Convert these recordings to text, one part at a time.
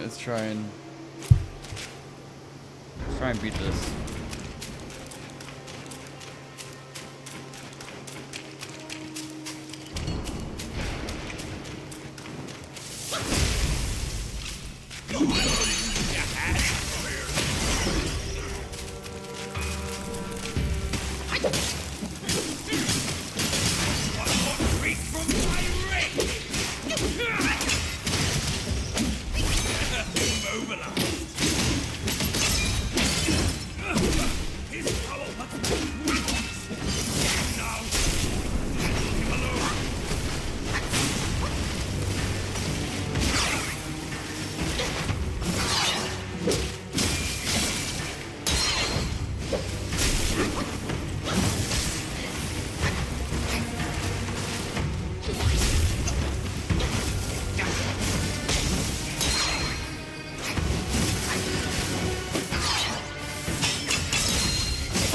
Let's try and beat this.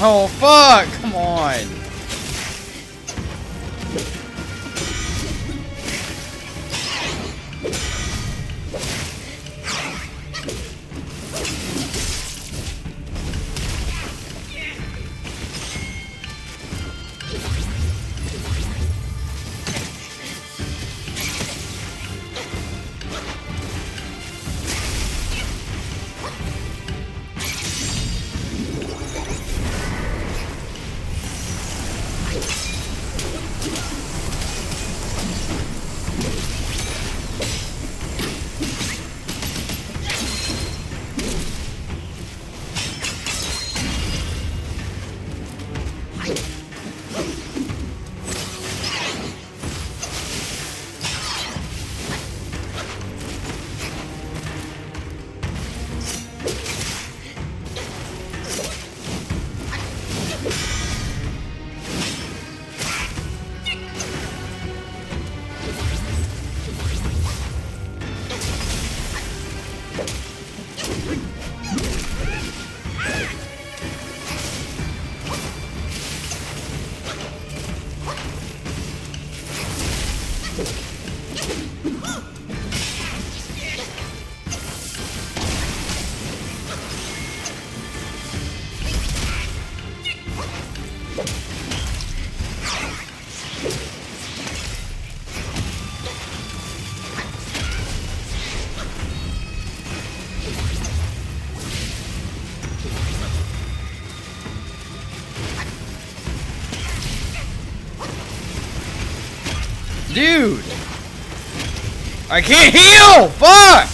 Oh fuck! Come on! Dude! I can't heal! Fuck!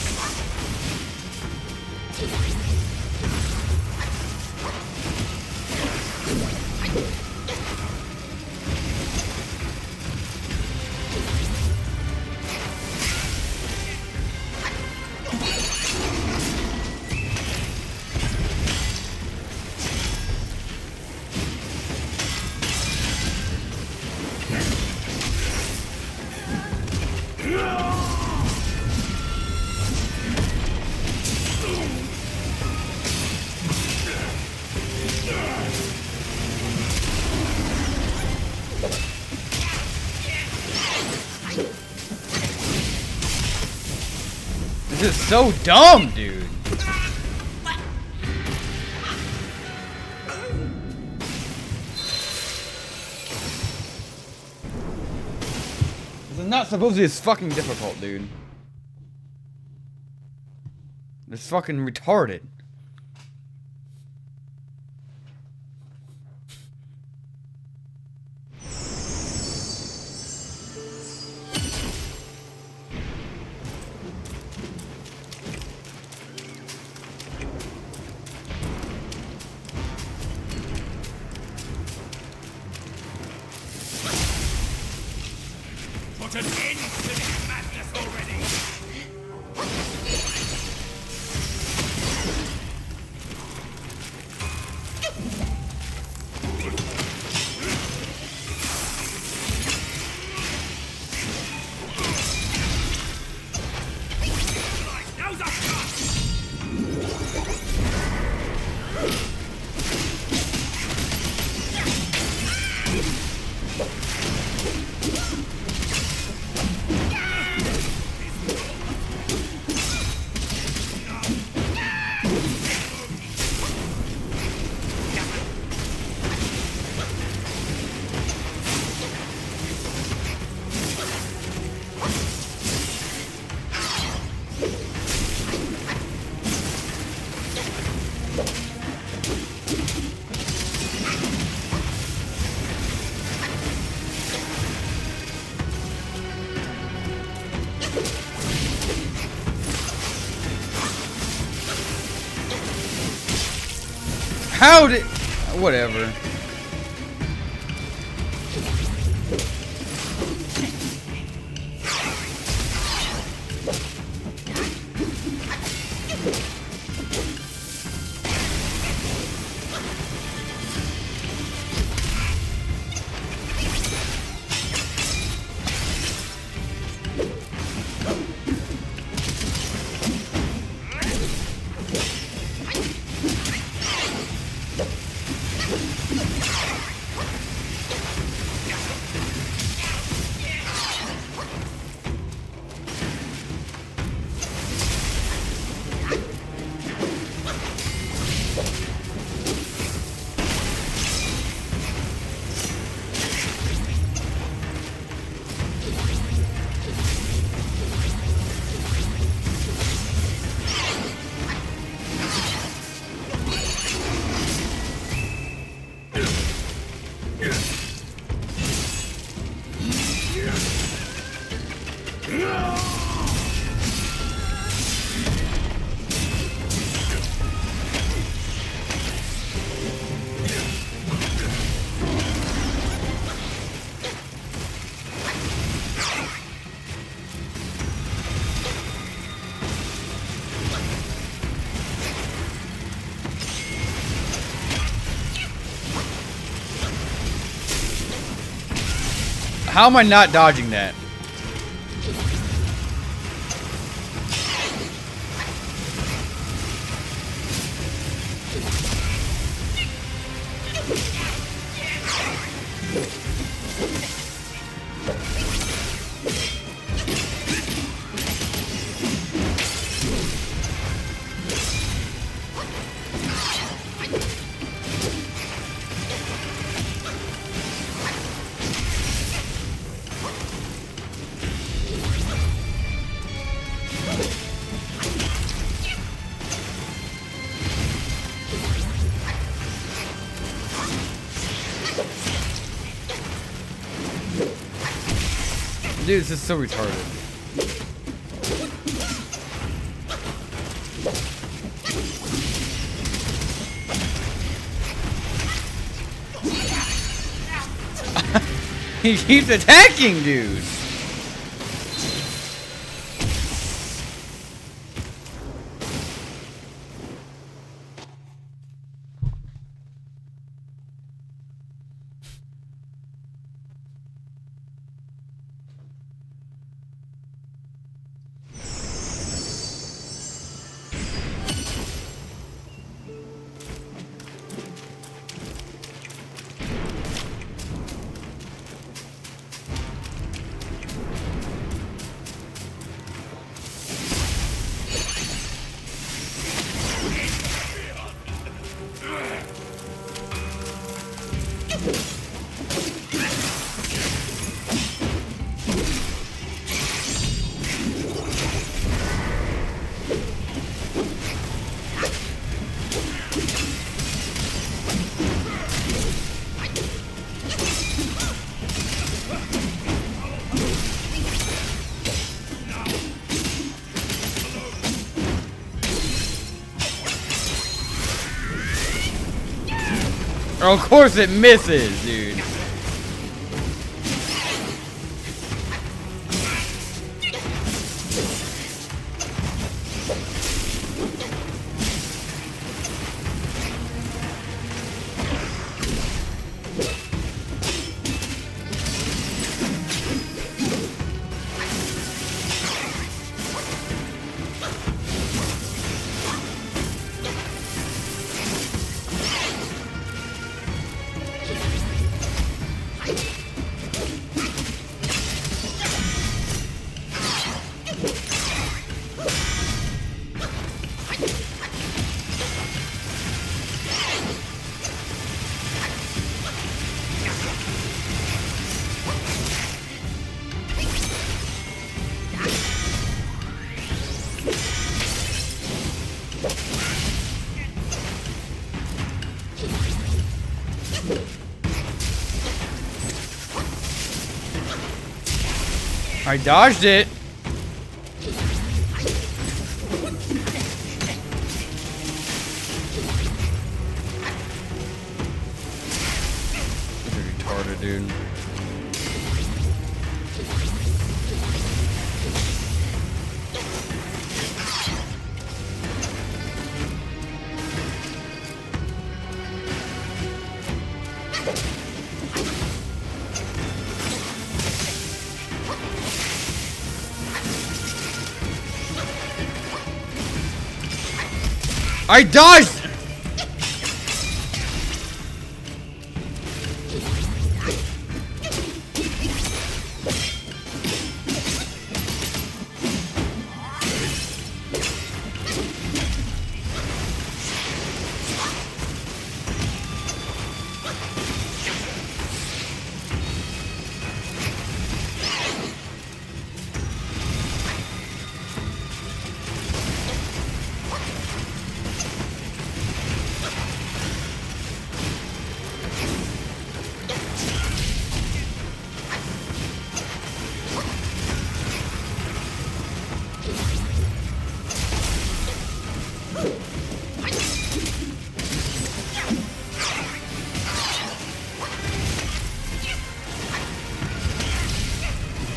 This is so dumb, dude. This is not supposed to be this fucking difficult, dude. This is fucking retarded. Put an end to this madness already! How did... Whatever. How am I not dodging that? Dude, this is so retarded. He keeps attacking, dude. Of course it misses, dude. I dodged it. You're retarded, dude. I dodged!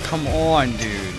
Come on, dude.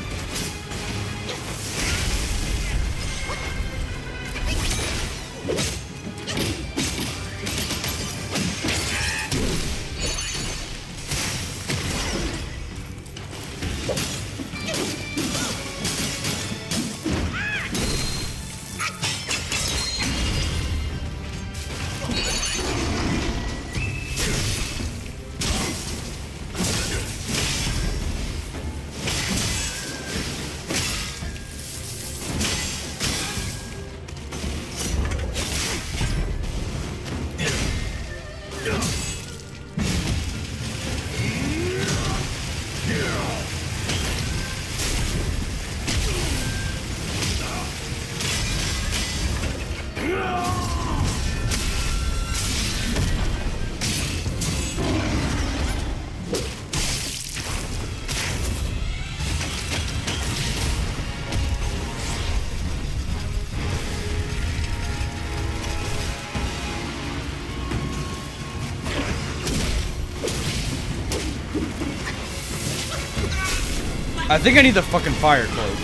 I think I need the fucking fire cloak.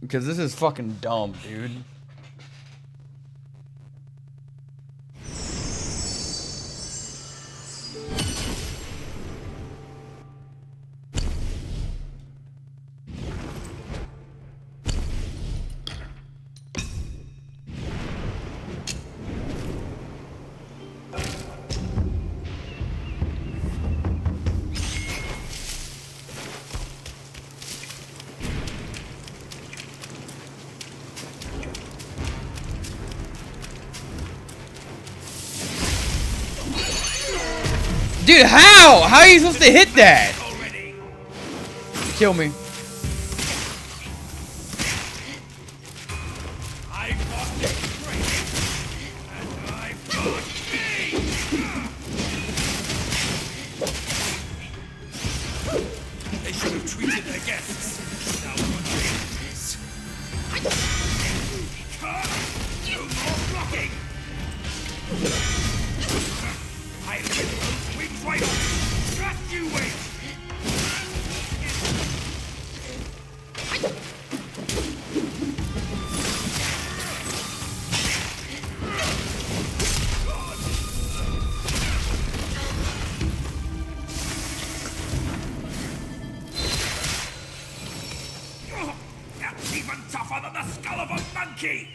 Because this is fucking dumb, dude. Dude, how? How are you supposed to hit that? Kill me. I fought great, and I fought me. They should have treated their guests. Now what is? No more blocking. I let those wings right off. Just you wait. That's even tougher than the skull of a monkey!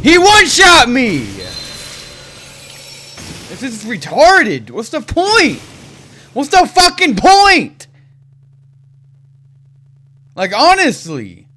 He one-shot me! This is retarded. What's the point? What's the fucking point? Like, honestly.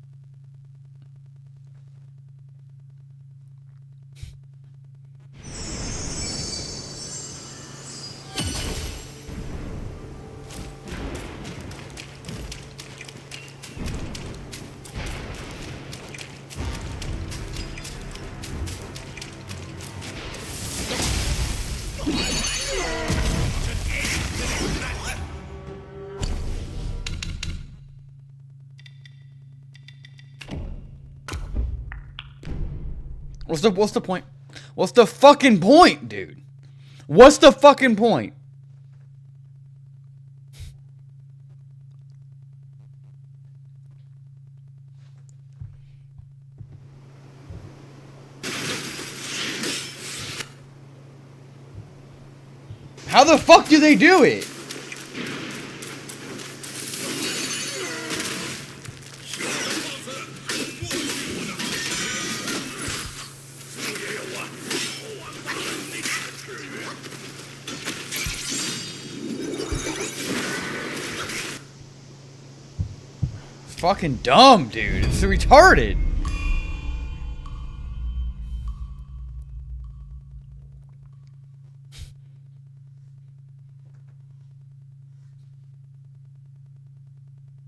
What's the point? What's the fucking point, dude? What's the fucking point? How the fuck do they do it? Fucking dumb, dude. It's retarded.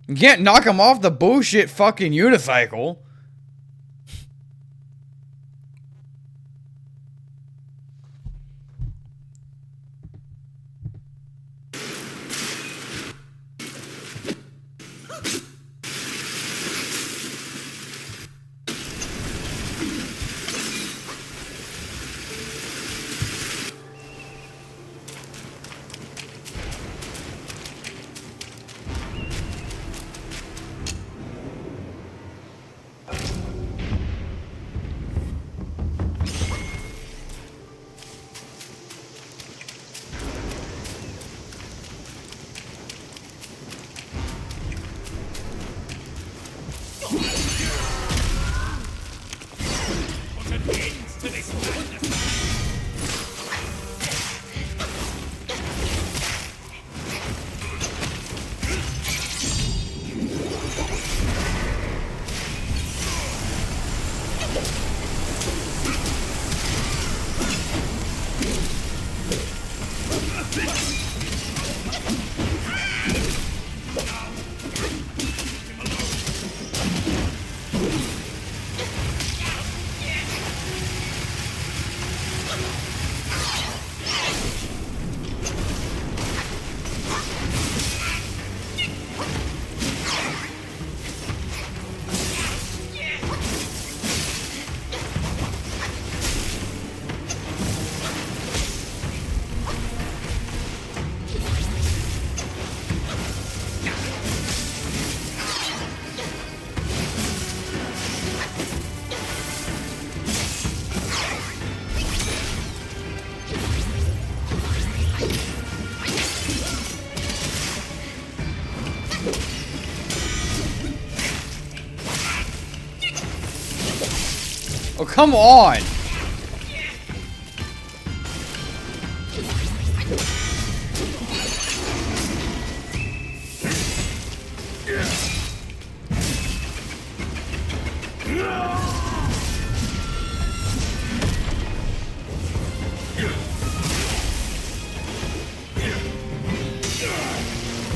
You can't knock him off the bullshit fucking unicycle. Oh, come on!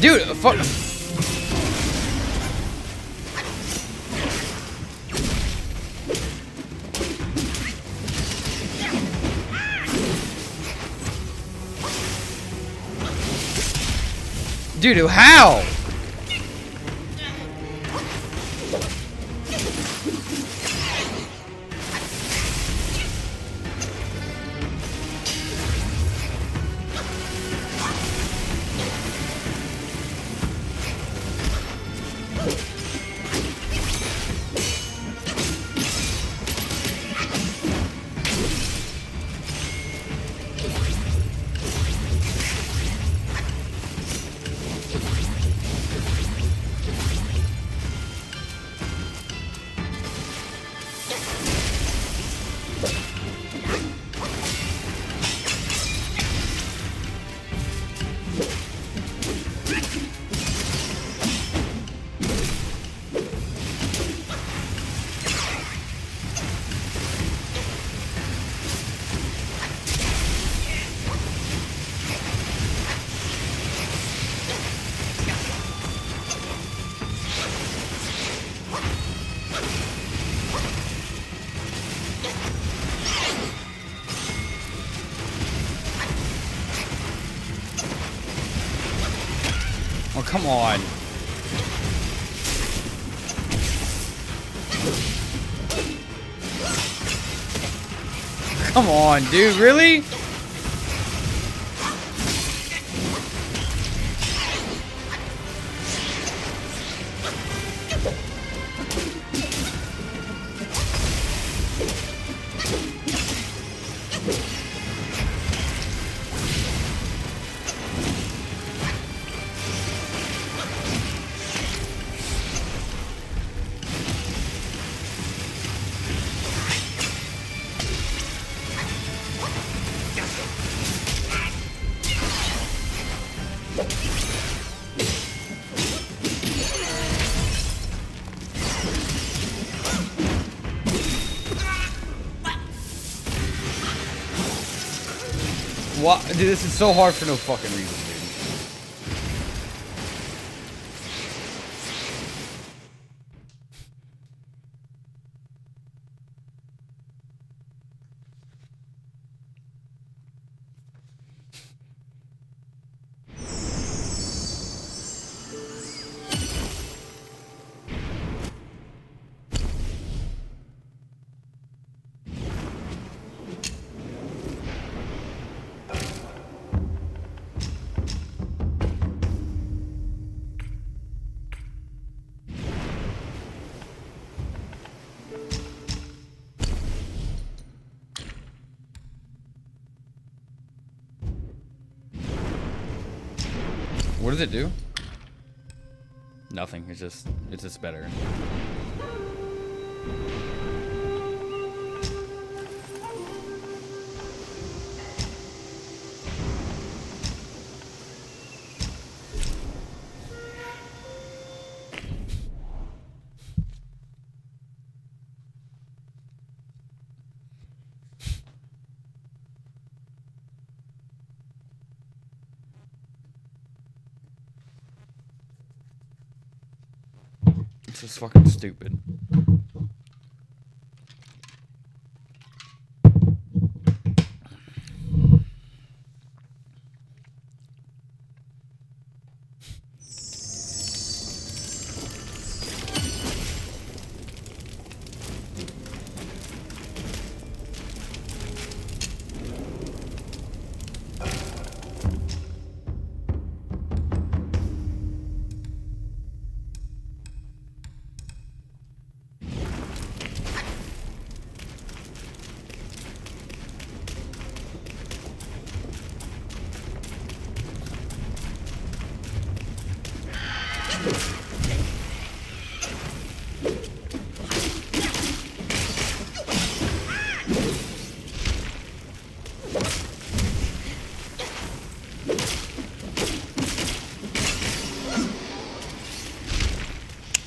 Dude, fuck. Dude, how? Oh, come on. Come on, dude, really? What? Dude, this is so hard for no fucking reason, dude. What does it do? Nothing. It's just better. It's just fucking stupid.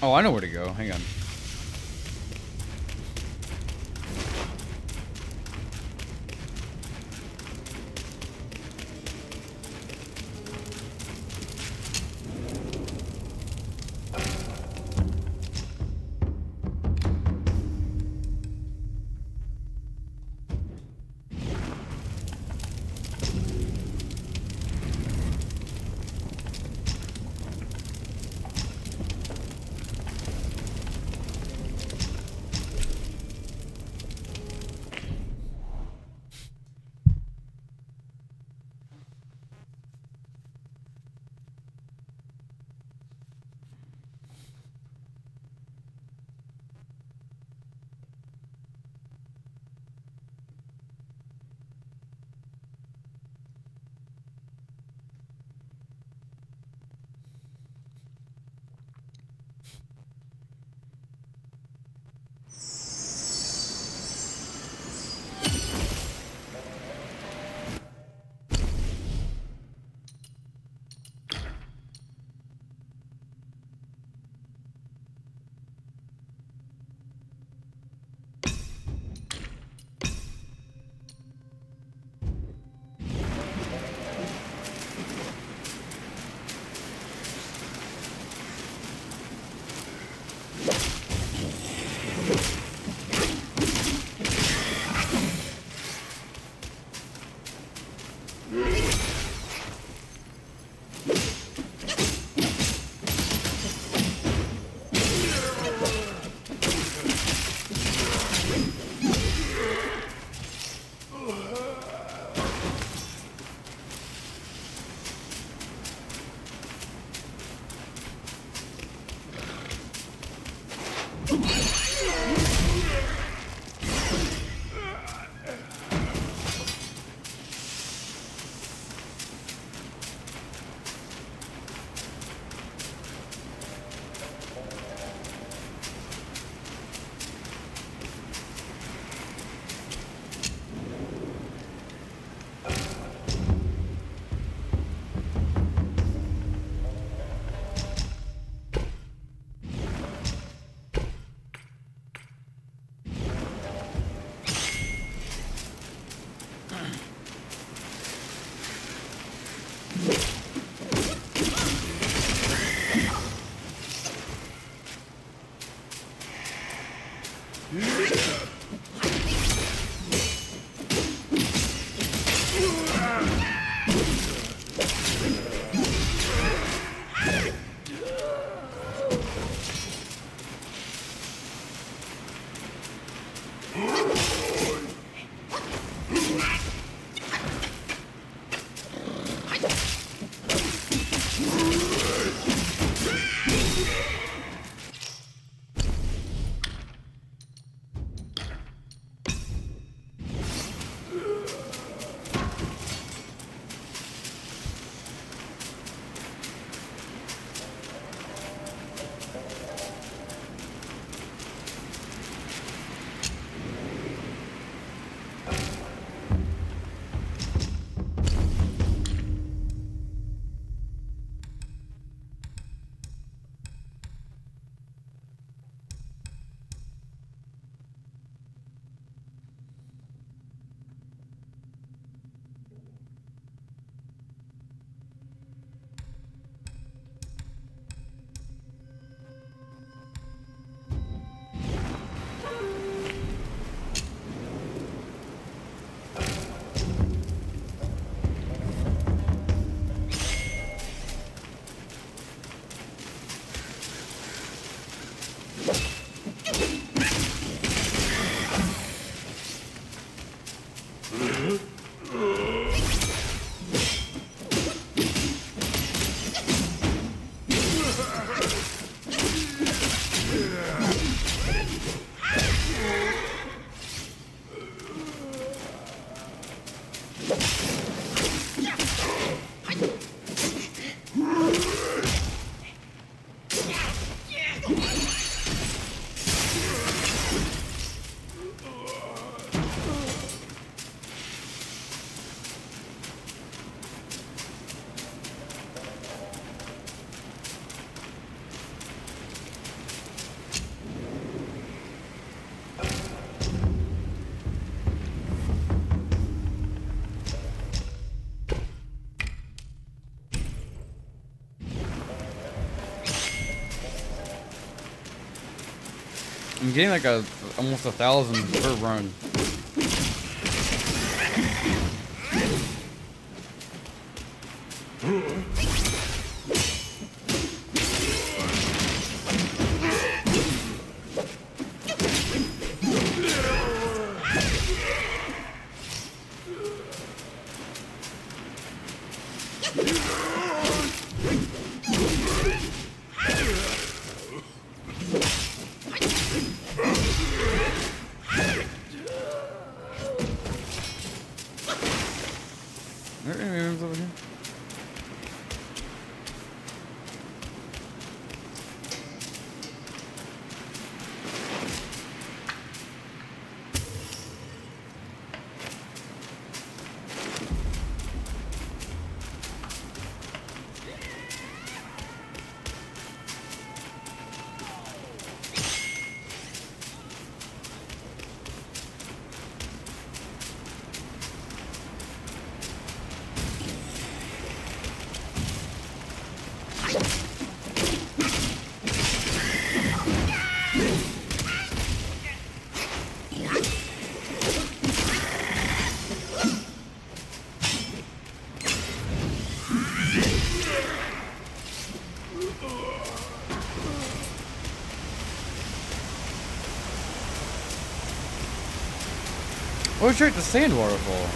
Oh, I know where to go. Hang on. I'm getting like almost 1,000 per run. Are there any rooms over here? Oh, it's right, the sand waterfall.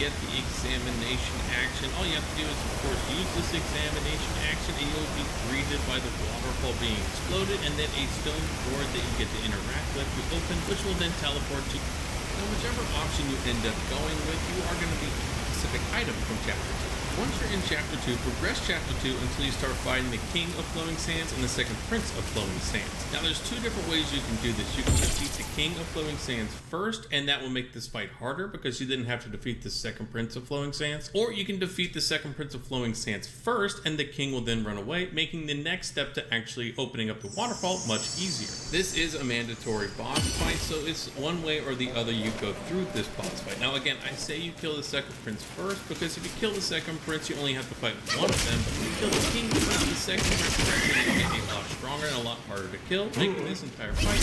get the examination action. All you have to do is, of course, use this examination action, and you'll be greeted by the waterfall being exploded, and then a stone sword that you get to interact with to open, which will then teleport to. Now, whichever option you end up going with, you are going to be a specific item from Chapter 2. Once you're in Chapter 2, progress Chapter 2 until you start fighting the King of Flowing Sands and the second Prince of Flowing Sands. Now, there's two different ways you can do this. You can defeat the King of Flowing Sands first, and that will make this fight harder because you didn't have to defeat the second Prince of Flowing Sands. Or you can defeat the second Prince of Flowing Sands first, and the King will then run away, making the next step to actually opening up the waterfall much easier. This is a mandatory boss fight, so it's one way or the other you go through this boss fight. Now, again, I say you kill the second Prince first because if you kill the second Prince, you only have to fight one of them, but if you kill the King first, the second Prince is actually going to get a lot stronger and a lot harder to kill, making this entire fight.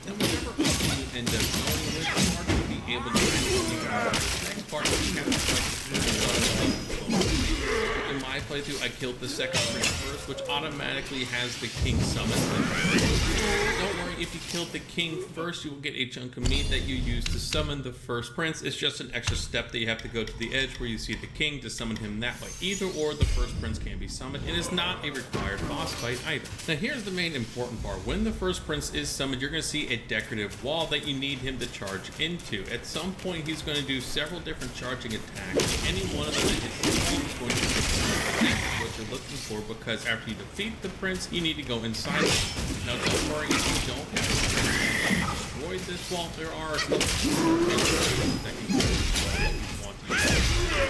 And whichever option you end up going with, you are going to be able to the next part of the chapter fight. In my playthrough, I killed the second Prince first, which automatically has the King summoned. Don't worry, if you killed the King first, you will get a chunk of meat that you use to summon the first Prince. It's just an extra step that you have to go to the edge where you see the King to summon him that way. Either or, the first Prince can be summoned. It is not a required boss fight either. Now here's the main important part. When the first Prince is summoned, you're going to see a decorative wall that you need him to charge into. At some point, he's going to do several different charging attacks. Any one of them that hits you is going to what you're looking for, because after you defeat the Prince, you need to go inside it. Now don't worry if you don't have to destroy this wall. There are a couple that can go if you want to.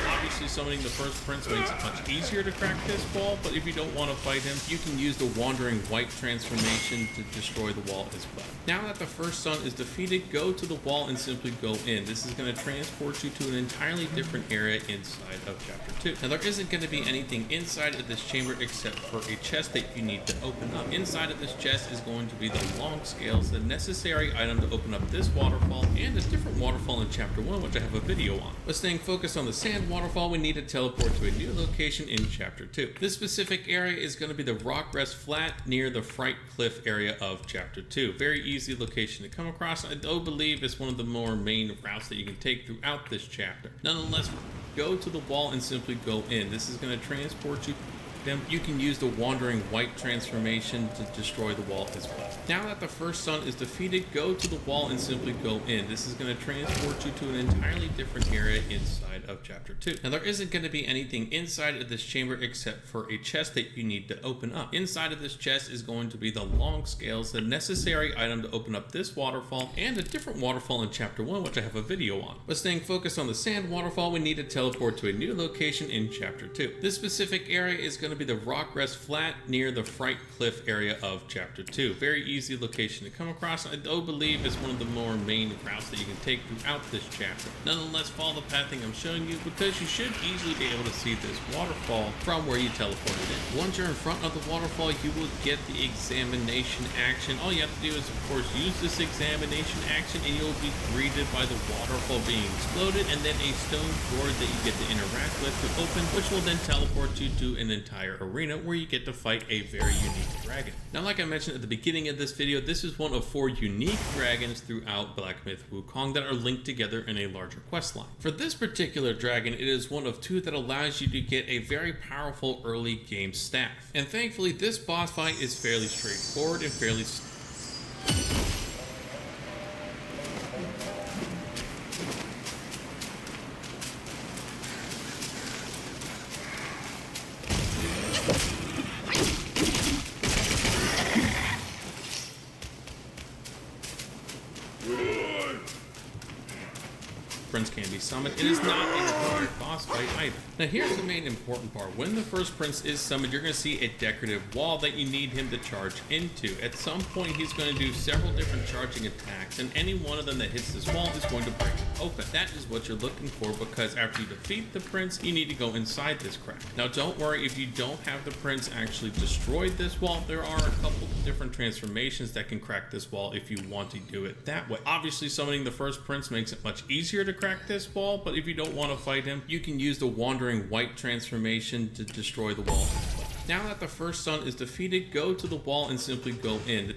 Obviously, summoning the first Prince makes it much easier to crack this wall, but if you don't want to fight him, you can use the Wandering White transformation to destroy the wall as well. Now that the first son is defeated, go to the wall and simply go in. This is going to transport you to an entirely different area inside of Chapter 2. Now, there isn't going to be anything inside of this chamber except for a chest that you need to open up. Inside of this chest is going to be the long scales, the necessary item to open up this waterfall, and a different waterfall in Chapter 1, which I have a video on. But staying focused on the sand waterfall, we need to teleport to a new location in Chapter 2. This specific area is going to be the rock rest flat near the Fright Cliff area of Chapter 2. Very easy location to come across. I do believe it's one of the more main routes that you can take throughout this chapter. Nonetheless, go to the wall and simply go in. This is going to transport you. You can use the Wandering White transformation to destroy the wall as well. Now that the first son is defeated, go to the wall and simply go in. This is going to transport you to an entirely different area inside of Chapter 2. Now, there isn't going to be anything inside of this chamber except for a chest that you need to open up. Inside of this chest is going to be the long scales, the necessary item to open up this waterfall, and a different waterfall in Chapter 1, which I have a video on. But staying focused on the sand waterfall, we need to teleport to a new location in Chapter 2. This specific area is going to be the rock rest flat near the Fright Cliff area of Chapter 2. Very easy location to come across. I do believe it's one of the more main routes that you can take throughout this chapter. Nonetheless, follow the pathing I'm showing you because you should easily be able to see this waterfall from where you teleported in. Once you're in front of the waterfall, you will get the examination action. All you have to do is, of course, use this examination action, and you'll be greeted by the waterfall being exploded, and then a stone sword that you get to interact with to open, which will then teleport you to an entire arena where you get to fight a very unique dragon. Now, like I mentioned at the beginning of this video, this is one of 4 unique dragons throughout Black Myth Wukong that are linked together in a larger quest line. For this particular dragon, it is one of 2 that allows you to get a very powerful early game staff. And thankfully, this boss fight is fairly straightforward and fairly Prince can be summoned. It is not a required boss fight either. Now here's the main important part. When the first Prince is summoned, you're going to see a decorative wall that you need him to charge into. At some point, he's going to do several different charging attacks, and any one of them that hits this wall is going to break it open. That is what you're looking for, because after you defeat the Prince, you need to go inside this crack. Now don't worry if you don't have the Prince actually destroyed this wall. There are a couple of different transformations that can crack this wall if you want to do it that way. Obviously, summoning the first Prince makes it much easier to crack this wall, but if you don't want to fight him, you can use the Wandering White transformation to destroy the wall as well. Now that the first son is defeated, go to the wall and simply go in.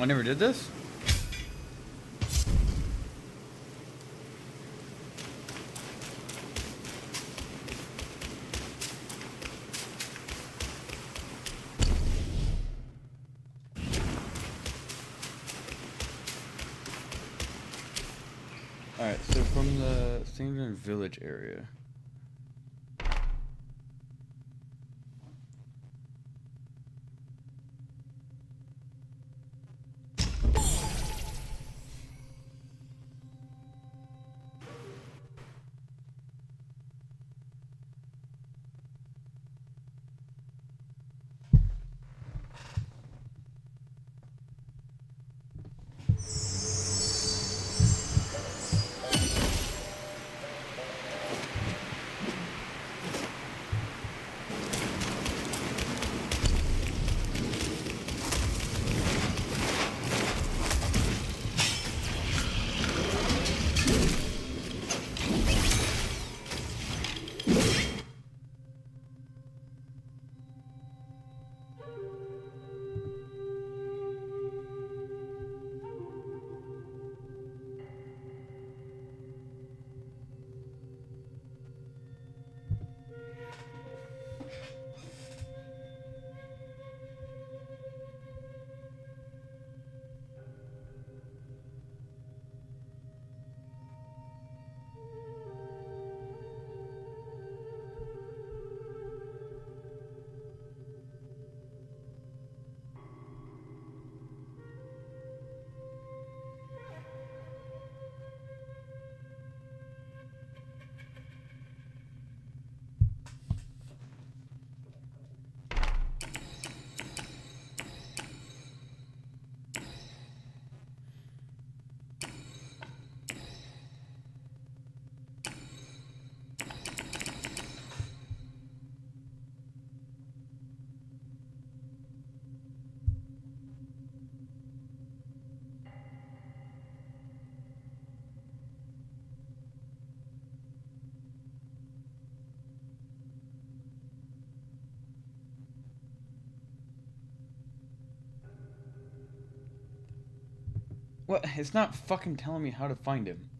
I never did this? Alright, so from the Singleton Village area. What? It's not fucking telling me how to find him.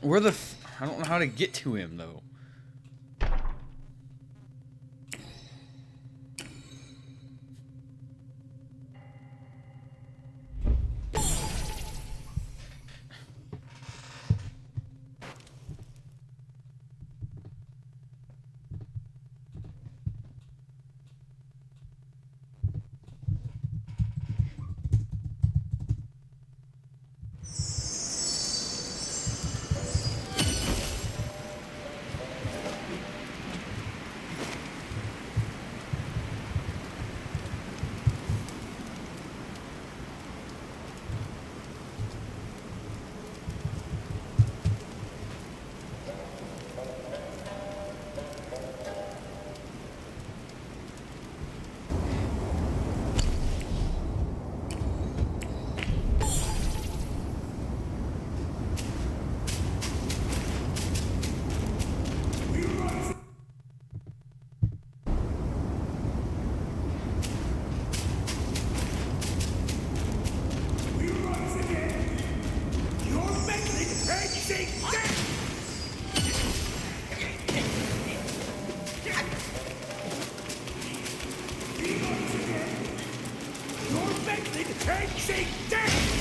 Where the I don't know how to get to him, though. chasing death!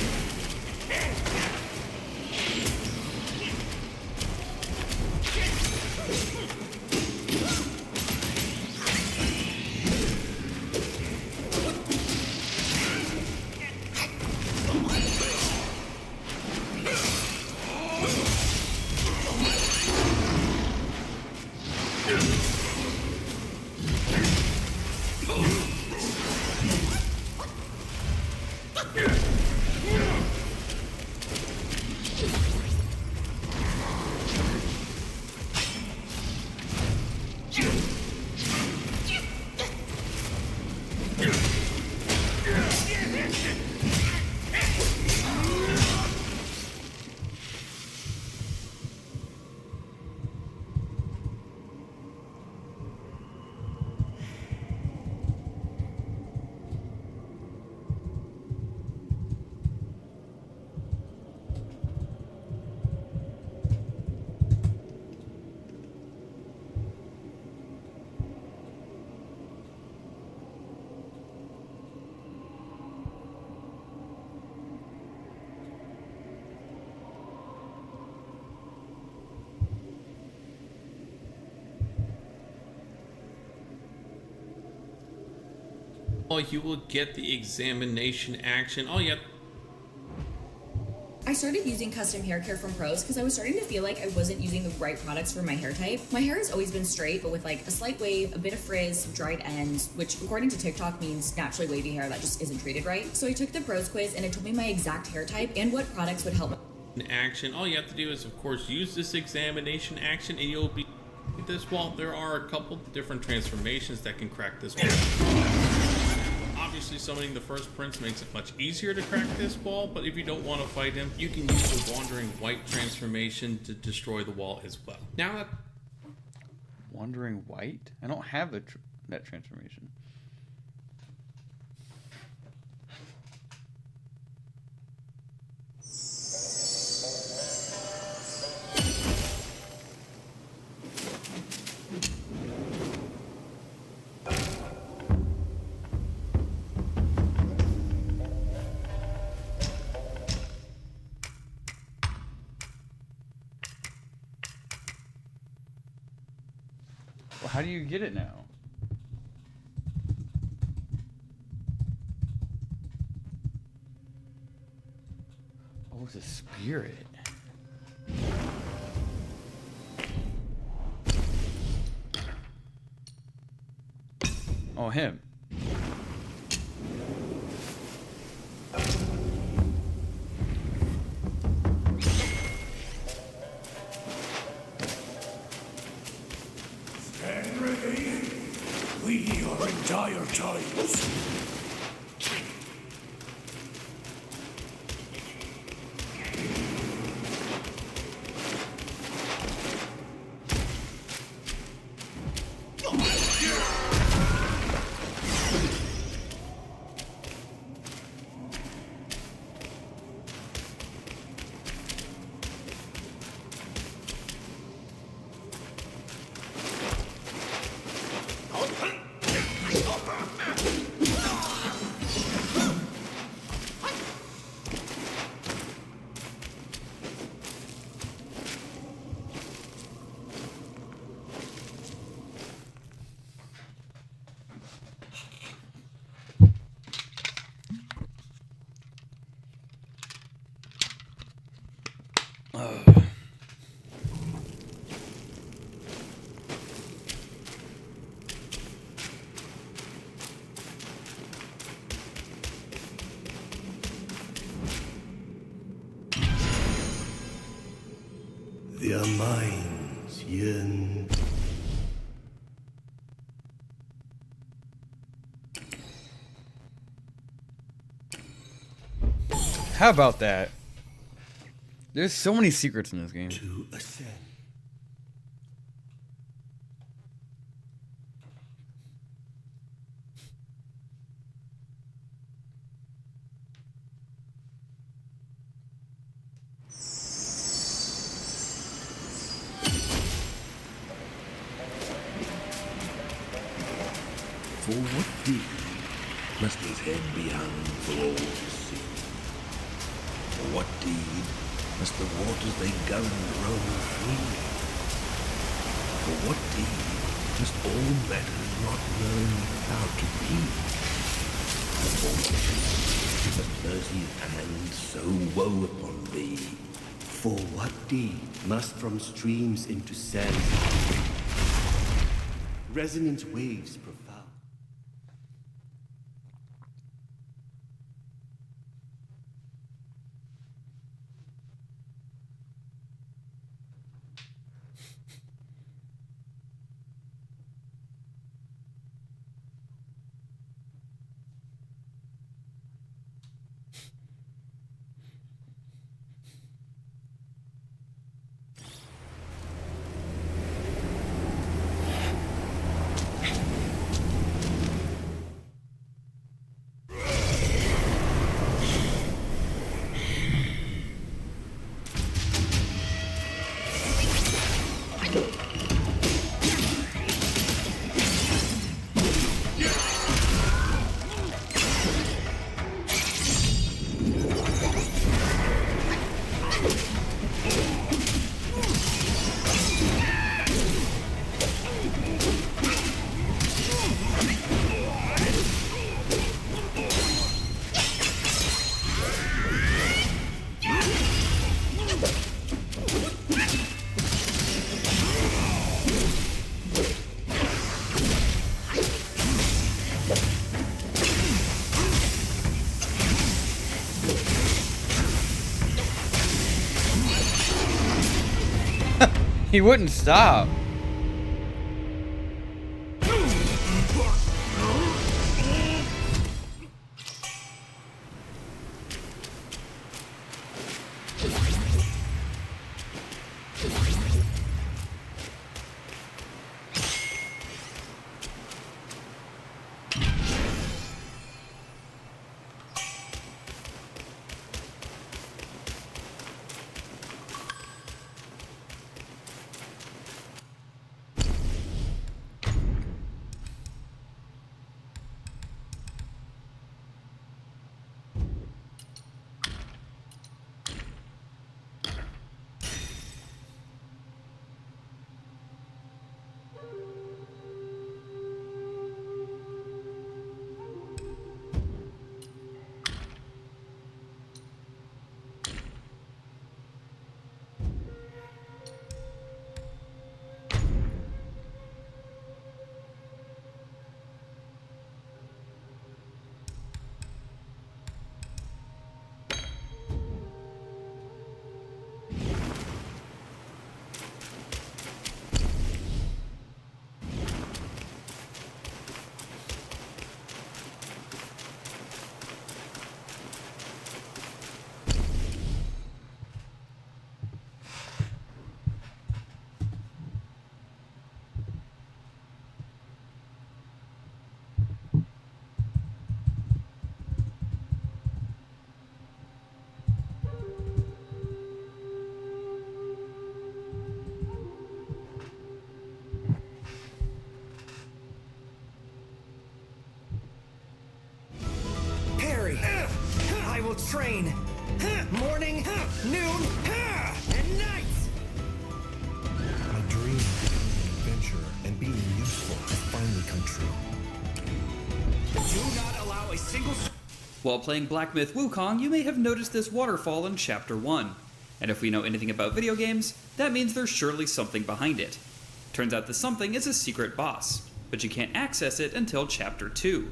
Oh, you will get the examination action. Oh, yeah. I started using custom hair care from Pros because I was starting to feel like I wasn't using the right products for my hair type. My hair has always been straight, but with like a slight wave, a bit of frizz, some dried ends, which according to TikTok means naturally wavy hair that just isn't treated right. So I took the Pros quiz and it told me my exact hair type and what products would help. Action. All you have to do is, of course, use this examination action, and you'll be this wall. There are a couple different transformations that can crack this wall. Obviously, summoning the first prince makes it much easier to crack this wall, but if you don't want to fight him, you can use the Wandering White transformation to destroy the wall as well. Now that Wandering White? I don't have that transformation. Well, how do you get it now? Oh, it's a spirit. Oh, him. Stand ready. We are in dire times. Their minds yearn. How about that? There's so many secrets in this game. To ascend. For what good must his head be hung for all to see? For what deed must the waters they govern roam free? For what deed must all matters not learn how to be? For what deed must mercy's hand so woe upon thee? For what deed must from streams into sands resonant waves profound? He wouldn't stop. I will train morning, noon, and night. My dream of becoming an adventurer and being useful has finally come true. Do not allow a single. While playing Black Myth Wukong, you may have noticed this waterfall in Chapter 1. And if we know anything about video games, that means there's surely something behind it. Turns out the something is a secret boss, but you can't access it until Chapter 2.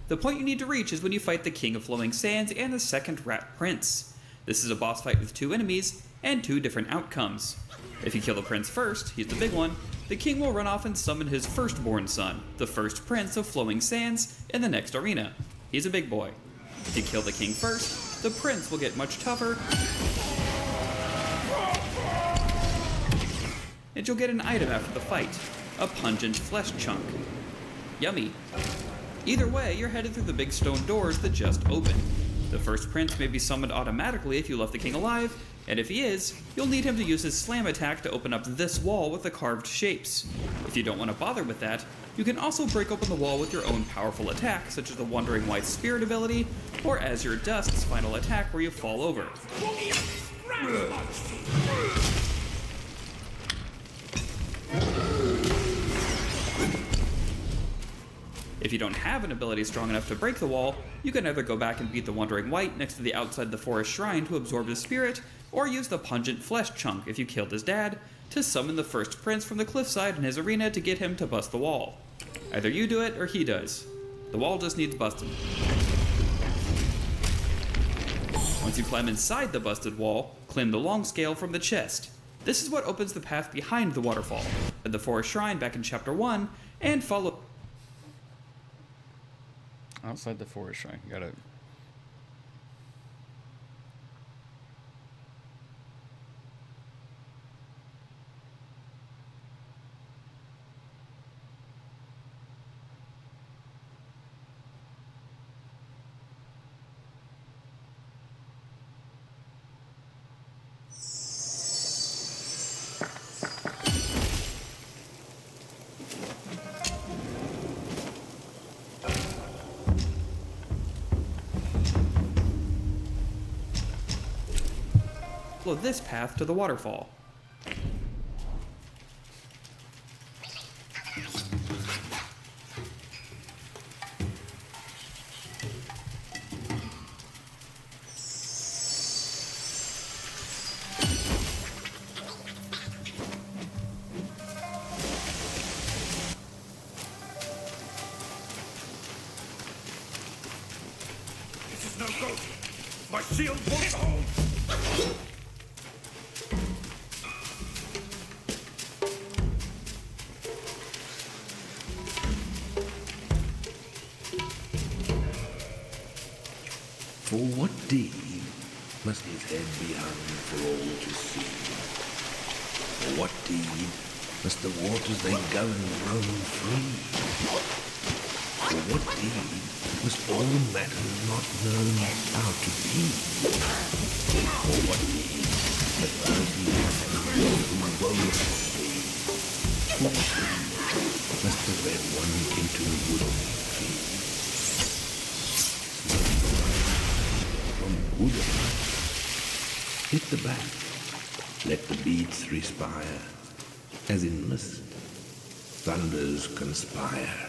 The point you need to reach is when you fight the King of Flowing Sands and the second Rat Prince. This is a boss fight with 2 enemies and 2 different outcomes. If you kill the prince first, he's the big one, the king will run off and summon his firstborn son, the first prince of Flowing Sands, in the next arena. He's a big boy. If you kill the king first, the prince will get much tougher, and you'll get an item after the fight, a pungent flesh chunk. Yummy. Either way, you're headed through the big stone doors that just opened. The first prince may be summoned automatically if you left the king alive, And if he is, you'll need him to use his slam attack to open up this wall with the carved shapes. If you don't want to bother with that, you can also break open the wall with your own powerful attack, such as the Wandering White Spirit ability, or Azure Dust's final attack where you fall over. If you don't have an ability strong enough to break the wall, you can either go back and beat the Wandering White next to the outside the forest shrine to absorb his spirit, or use the Pungent Flesh chunk if you killed his dad, to summon the first prince from the cliffside in his arena to get him to bust the wall. Either you do it or he does. The wall just needs busting. Once you climb inside the busted wall, claim the long scale from the chest. This is what opens the path behind the waterfall, at the forest shrine back in chapter 1, and follow Outside the forest shrine. You gotta. this path to the waterfall. This is no go. My shield won't hold. For what deed must his head be hung for all to see? For what deed must the waters they govern roam free? For what deed must all matter not known how to be? For what deed must earthly man who woe flee? For what deed must the red one into the wood flee? Wood. Hit the back, let the beats respire, as in mist, thunders conspire.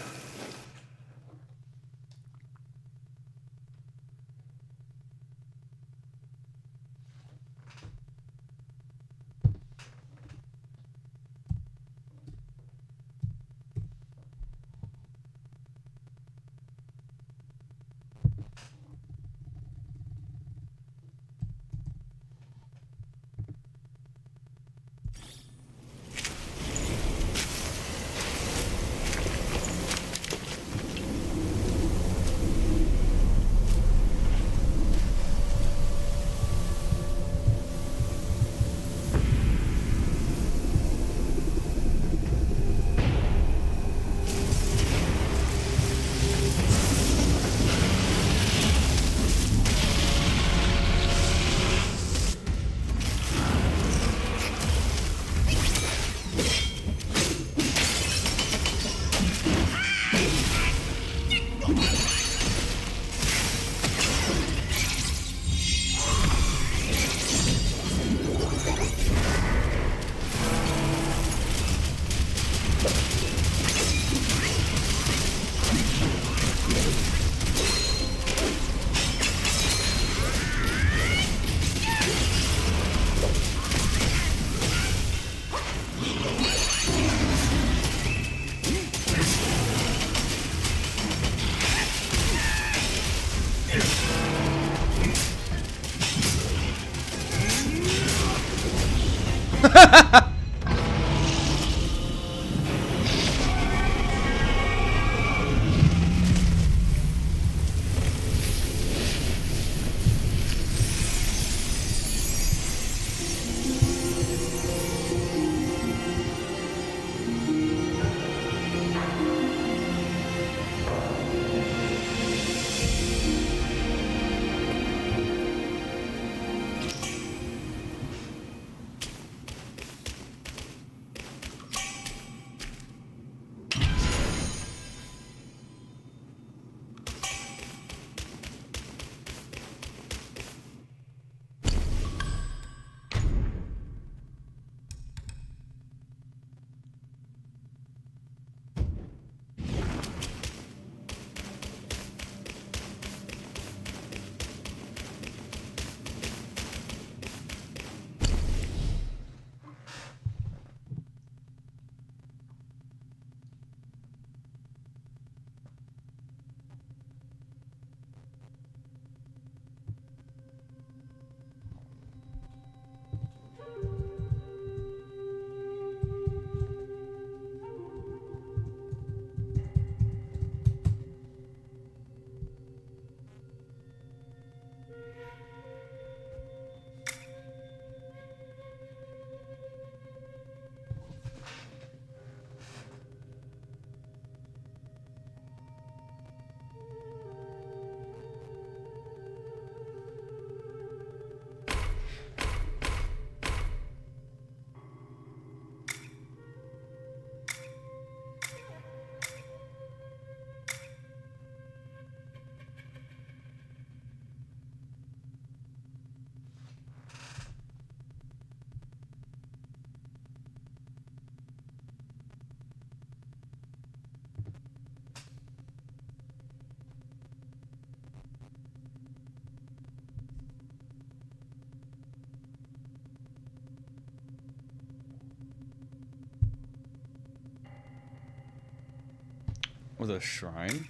Was a shrine?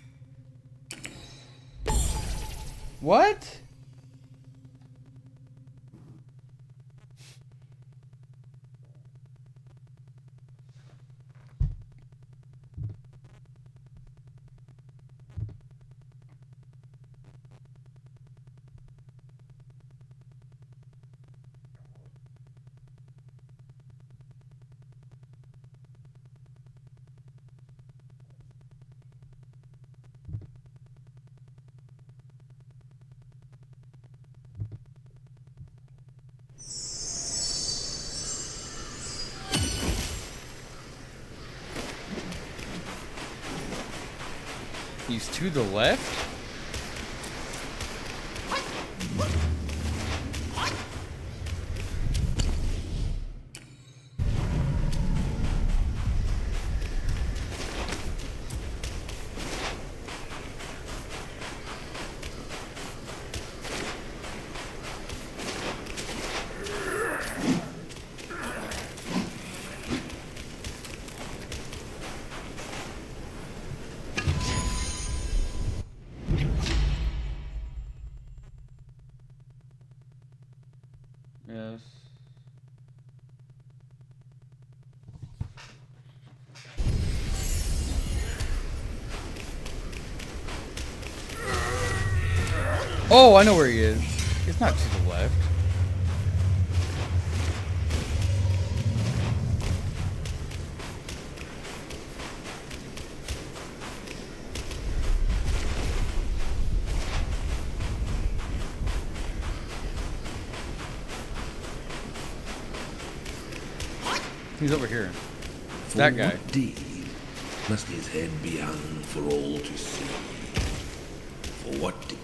What? He's to the left? Yes. Oh, I know where he is. It's not to the left. He's over here. For That guy. what deed must his head be hung for all to see? For what deed?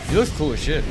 He looks cool as shit.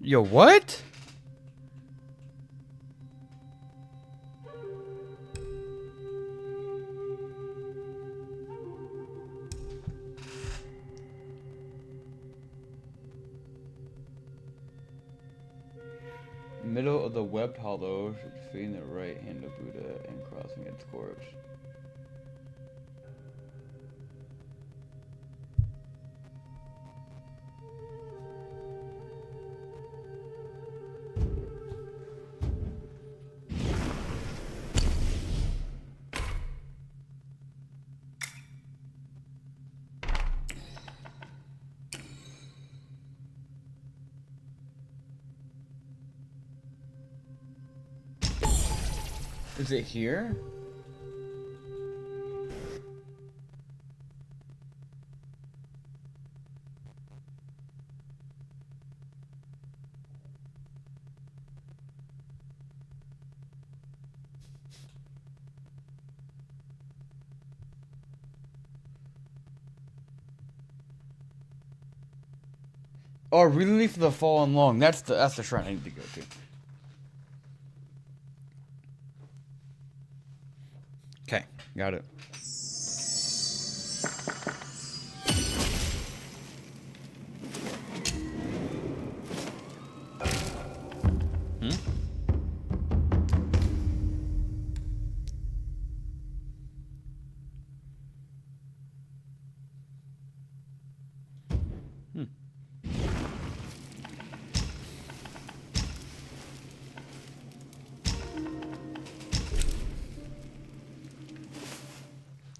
Yo, what? middle of the webbed hollow, defeating the right hand of Buddha and crossing its corpse. Is it here? Oh, Relief of the Fallen Long. That's the shrine I need to go to. Okay, got it.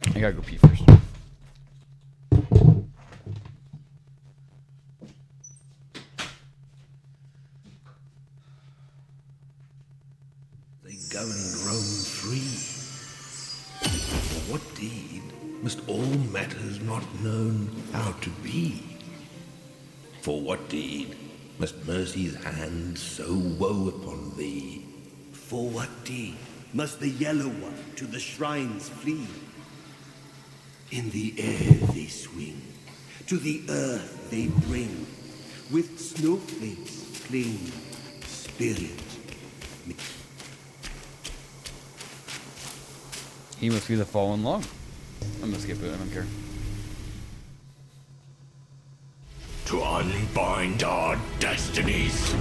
I gotta go pee first. They governed Rome free. For what deed must all matters not known how to be? For what deed must mercy's hand so woe upon thee? For what deed must the Yellow One to the shrines flee? In the air they swing, to the earth they bring, with snowflakes cling, spirit. He must be the fallen long. I'm gonna skip it, I don't care. To unbind our destinies.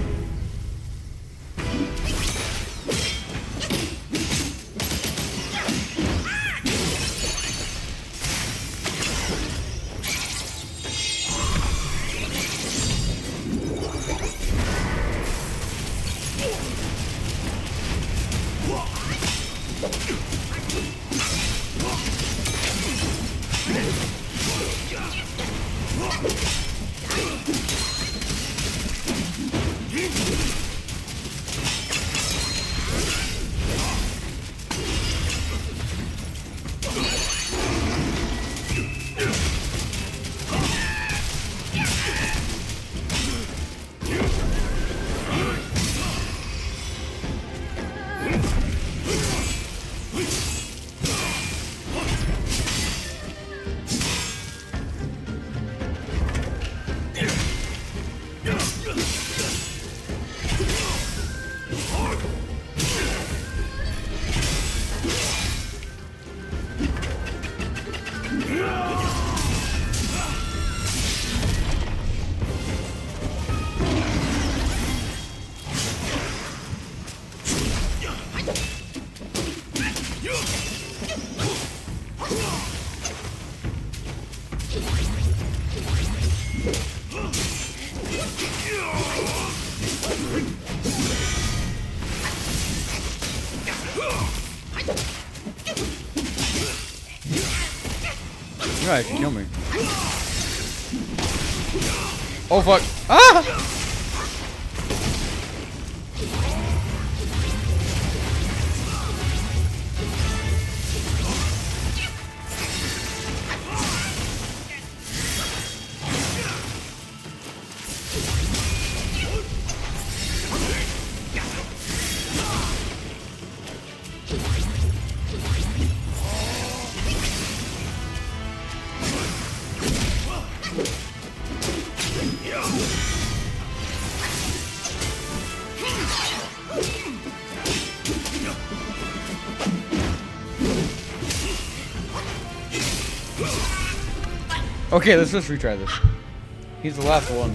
You might actually kill me. Oh fuck! Ah! Okay, let's just retry this. He's the last one.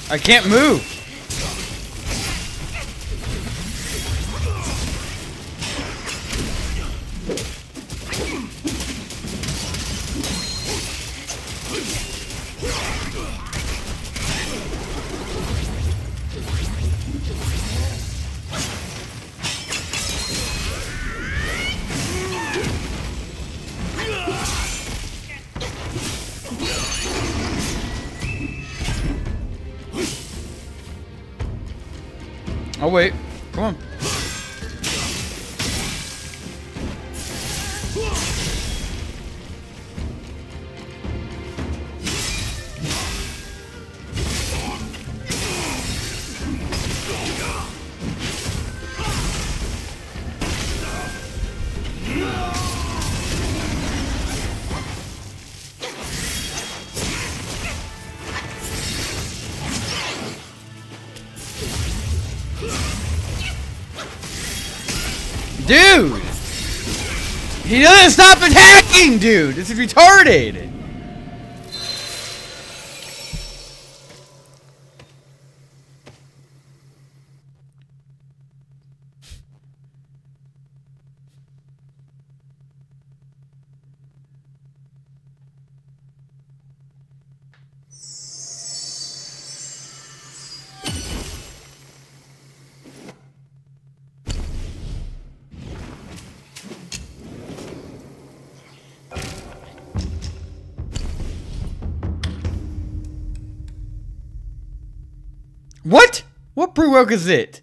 I can't move. Oh wait, come on. Dude! He doesn't stop attacking, dude! This is retarded! What? What prereq is it?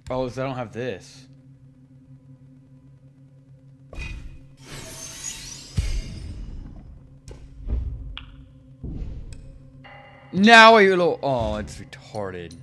Oh, so I don't have this. Now you little. Oh, it's retarded.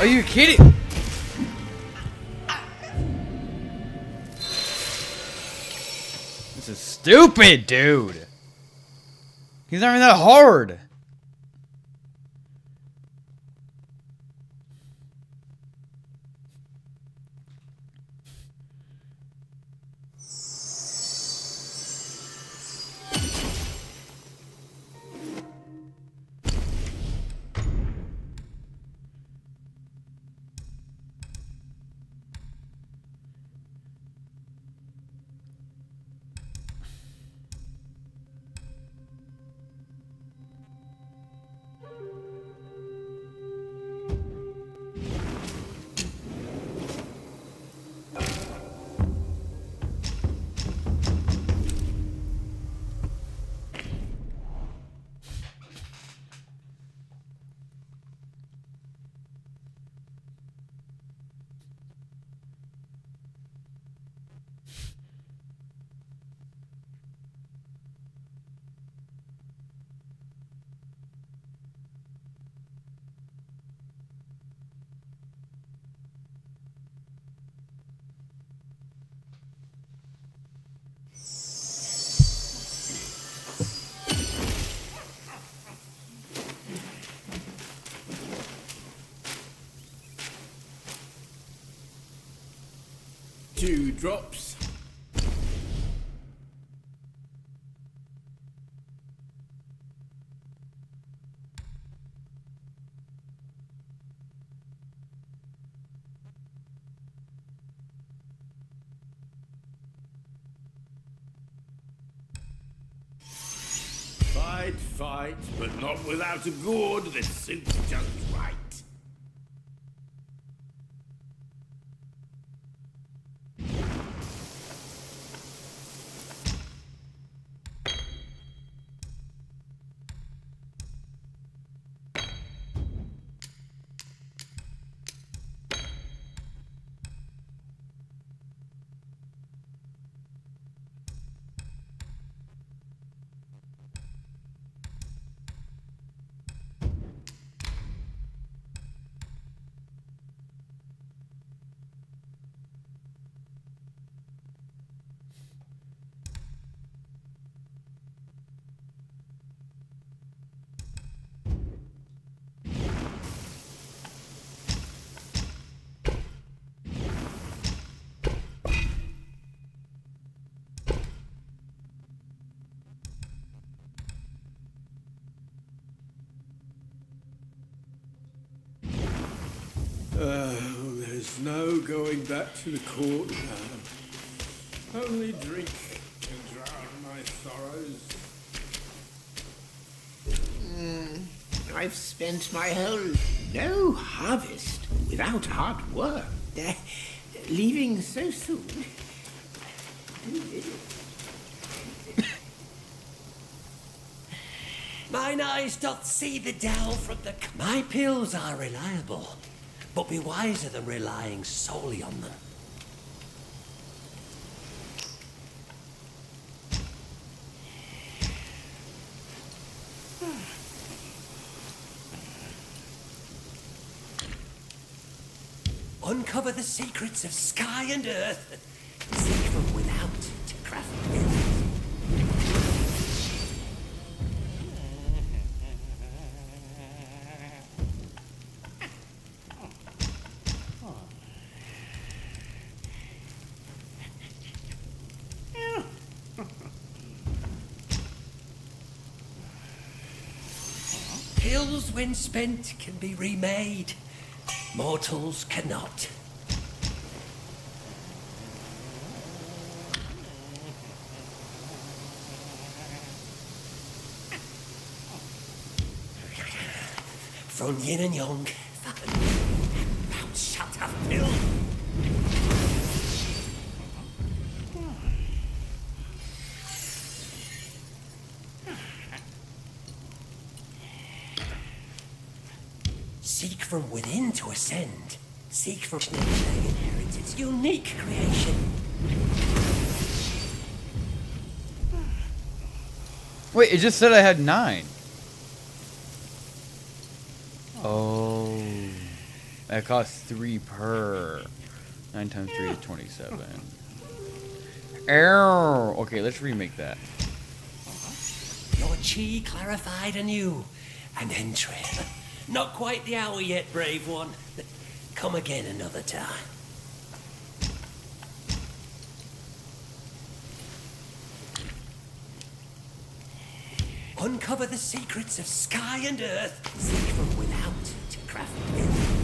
Are you kidding? This is stupid, dude. He's not even that hard. Two drops. Fight, but not without a gourd that suits just right. There's no going back to the court now. Only drink can drown my sorrows. I've spent my whole harvest without hard work. Leaving so soon. Who did it? Mine eyes doth see the dell from the... My pills are reliable, but be wiser than relying solely on them. Uncover the secrets of sky and earth. Seek from without to craft within. Pills, when spent, can be remade. Mortals cannot. From yin and yang, mouth shut up, pill. Seek from within to ascend. Seek from nature inherits its unique creation. Wait, it just said I had 9. Oh. It costs 3 per. 9 times 3 is 27. Error. Okay, let's remake that. Your chi clarified anew. An entry. Not quite the hour yet, brave one. Come again another time. Uncover the secrets of sky and earth. Seek from without to craft within.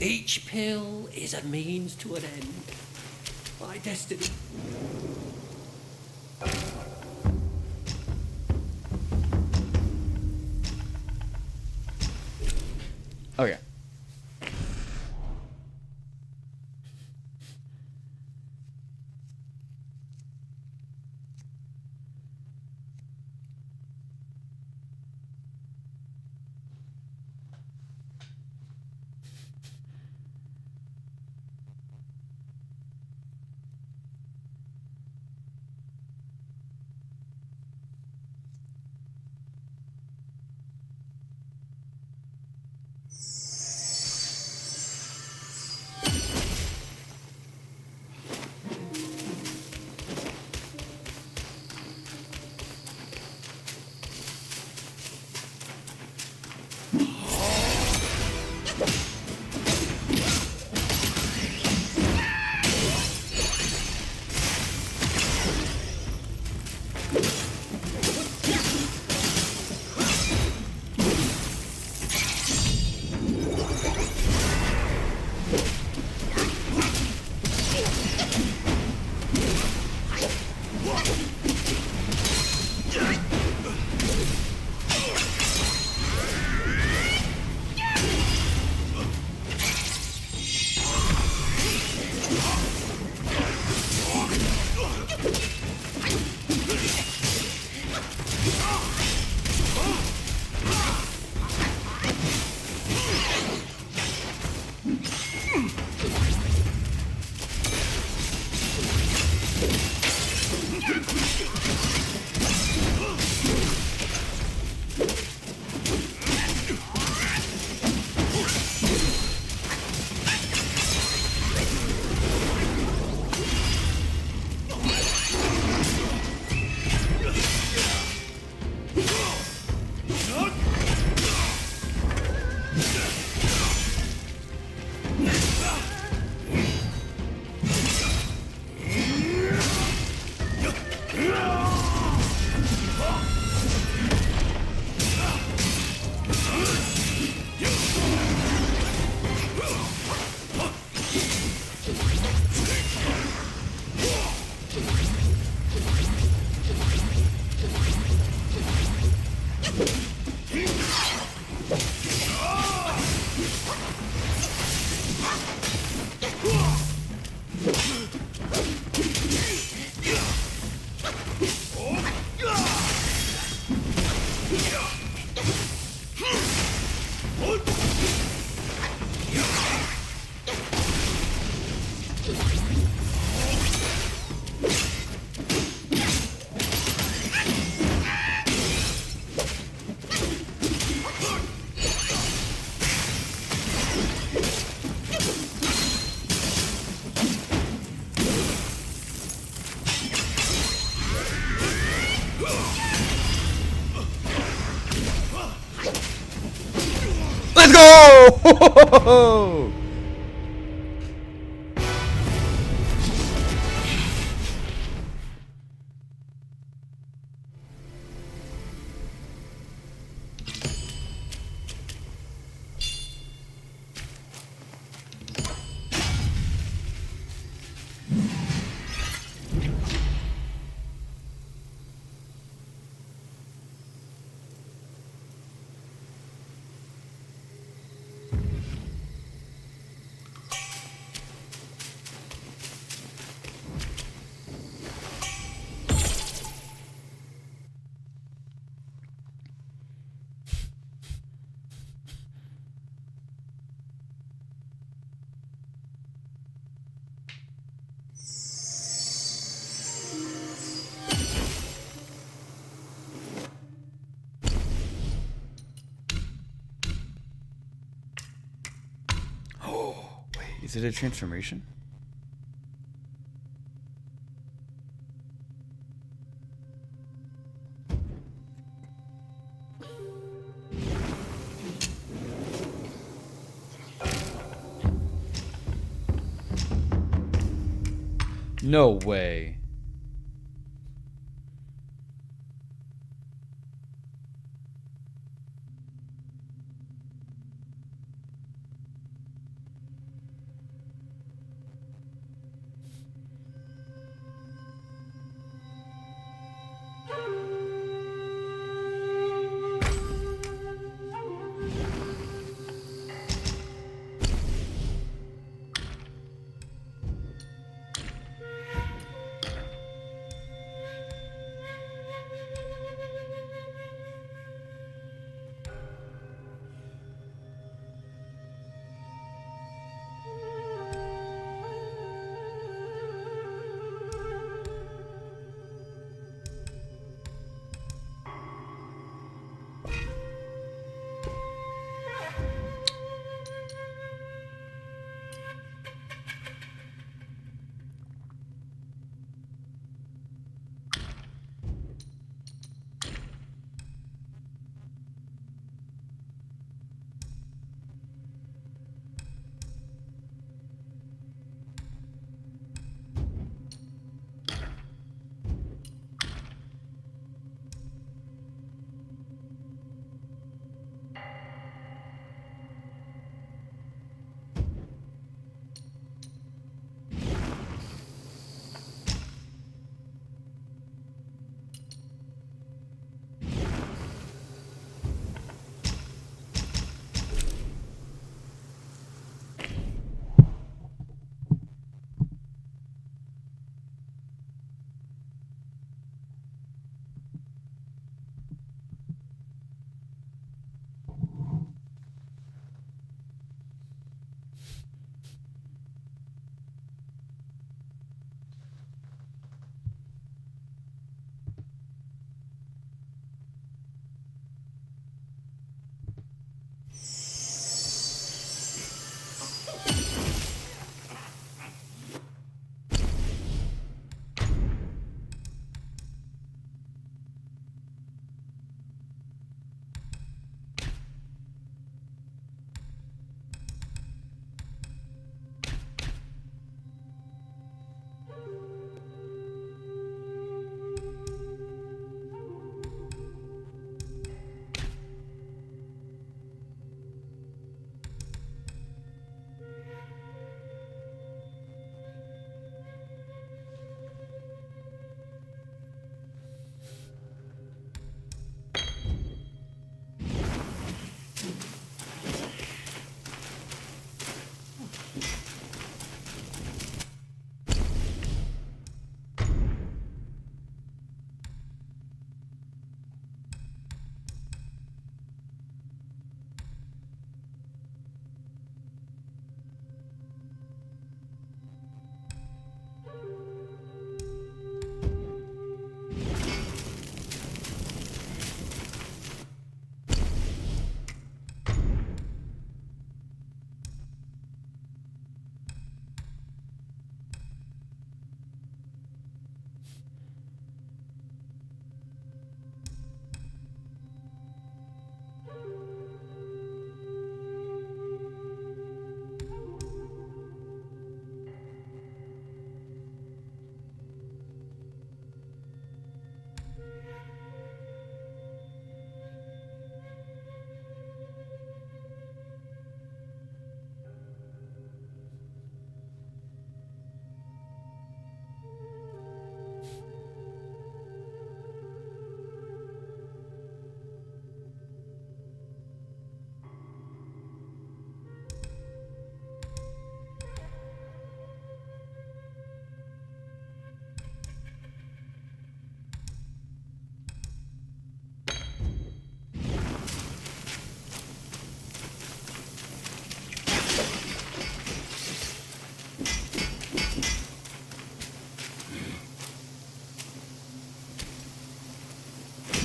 Each pill is a means to an end. My destiny. Okay. Let's go! Oh, wait, is it a transformation? No way.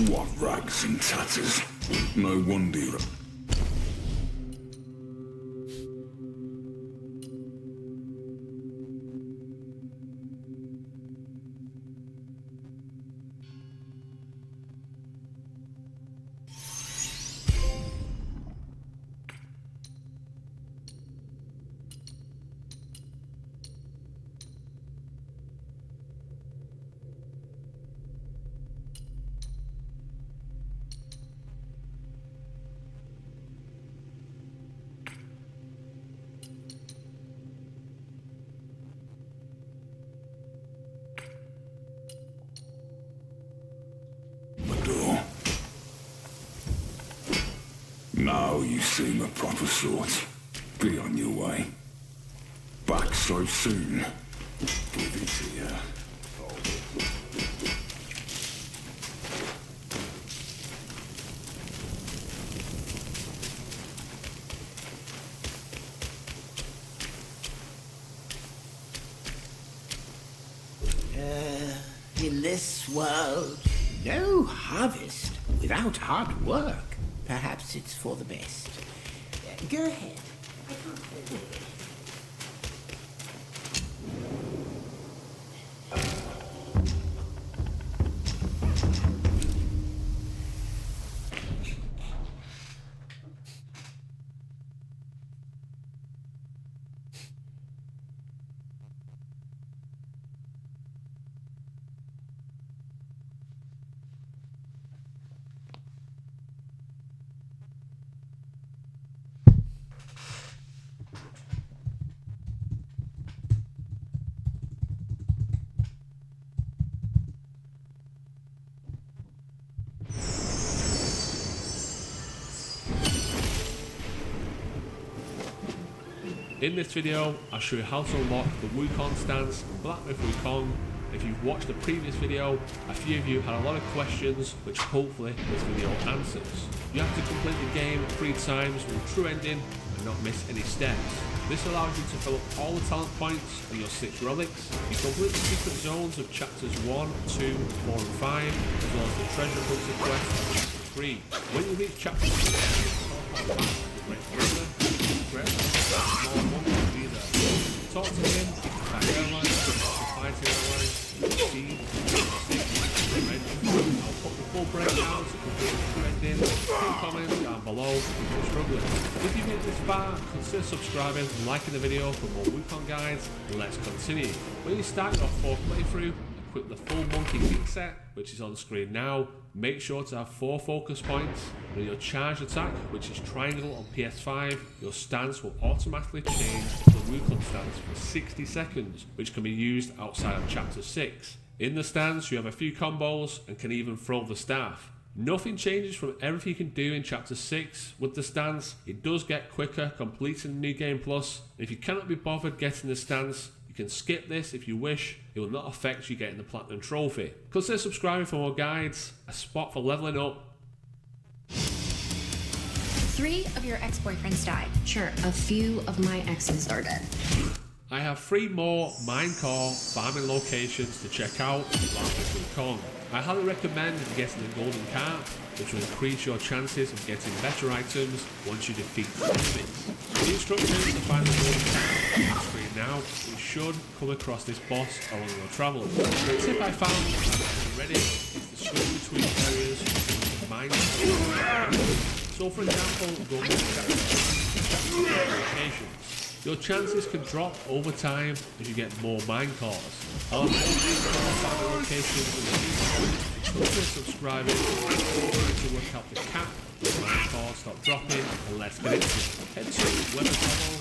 What rags and tatters? No wonder. Now you seem a proper sort. Be on your way. Back so soon. Give it to you. In this world, no harvest without hard work. Perhaps it's for the best. Go ahead. I can't hold it. In this video, I'll show you how to unlock the Wukong stance in Black Myth Wukong. If you've watched the previous video, a few of you had a lot of questions, which hopefully this video answers. You have to complete the game 3 times with a true ending and not miss any steps. This allows you to fill up all the talent points and your 6 relics. You complete the secret zones of chapters 1, 2, 4 and 5, as well as the treasure hunter quest of chapter 3. When you reach chapter 6, talk to him about airlines, fighting airlines, Steve, I'll put the full breakdown to complete the ending. Put comments down below if you're struggling. If you made this far, consider subscribing and liking the video for more Wukong guides, and let's continue. When you start your 4th playthrough, equip the full monkey gear set, which is on screen now. Make sure to have 4 focus points. When your charged attack, which is triangle on PS5, your stance will automatically change to the Wukong stance for 60 seconds, which can be used outside of chapter 6. In the stance, you have a few combos and can even throw the staff. Nothing changes from everything you can do in chapter 6 with the stance. It does get quicker completing New Game Plus. If you cannot be bothered getting the stance, you can skip this if you wish. It will not affect you getting the Platinum Trophy. Consider subscribing for more guides, a spot for leveling up. 3 of your ex-boyfriends died. Sure, a few of my exes are dead. I have 3 more Minecore farming locations to check out in Black Myth Wukong. I highly recommend getting the golden cart, which will increase your chances of getting better items once you defeat enemies. The instructions to find the golden cart on the screen now. You should come across this boss along your travels. The tip I found already is to switch between areas with mine. So for example, go to locations. Your chances can drop over time as you get more mine cores. I'll have more farming locations in the future. Consider subscribing to work out the cap when mine cores stop dropping, and let's get into it. Head to Weather Tunnel,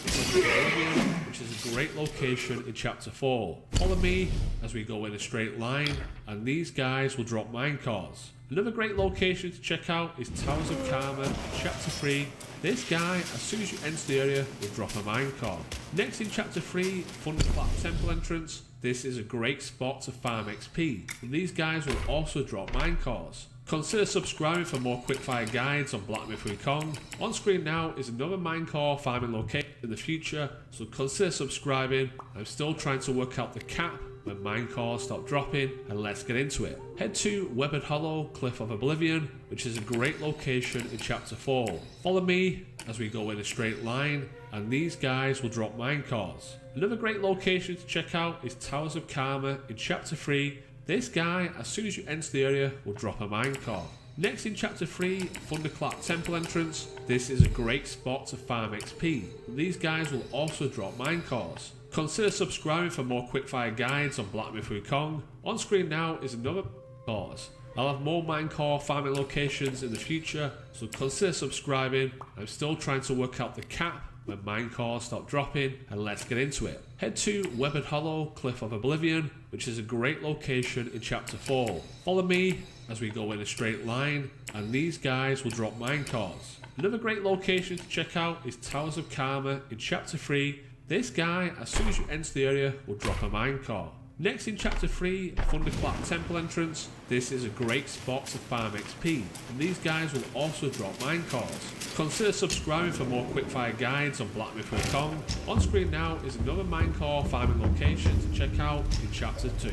which is a great location in chapter 4. Follow me as we go in a straight line, and these guys will drop mine cores. Another great location to check out is Towers of Karma in chapter 3. This guy, as soon as you enter the area, will drop a minecart. Next in chapter 3, Thunderclap Temple entrance. This is a great spot to farm XP. And these guys will also drop minecarts. Consider subscribing for more quickfire guides on Black Myth Wukong. On screen now is another minecore farming location in the future, so consider subscribing. I'm still trying to work out the cap when minecores stop dropping, and let's get into it. Head to Webbed Hollow, Cliff of Oblivion, which is a great location in chapter 4. Follow me as we go in a straight line, and these guys will drop minecores. Another great location to check out is Towers of Karma in chapter 3. This guy, as soon as you enter the area, will drop a minecart. Next in chapter 3, Thunderclap Temple entrance. This is a great spot to farm XP. These guys will also drop minecarts. Consider subscribing for more quickfire guides on Black Myth Wukong. On screen now is another course. I'll have more minecore farming locations in the future, so consider subscribing. I'm still trying to work out the cap when minecores stop dropping, and let's get into it. Head to Webbed Hollow, Cliff of Oblivion, which is a great location in chapter 4. Follow me as we go in a straight line, and these guys will drop minecarts. Another great location to check out is Towers of Karma in Chapter 3. This guy, as soon as you enter the area, will drop a minecart. Next in Chapter 3, Thunderclap Temple entrance. This is a great spot to farm XP, and these guys will also drop minecarts. Consider subscribing for more quickfire guides on Black Myth Wukong. On screen now is another minecart farming location to check out in Chapter 2.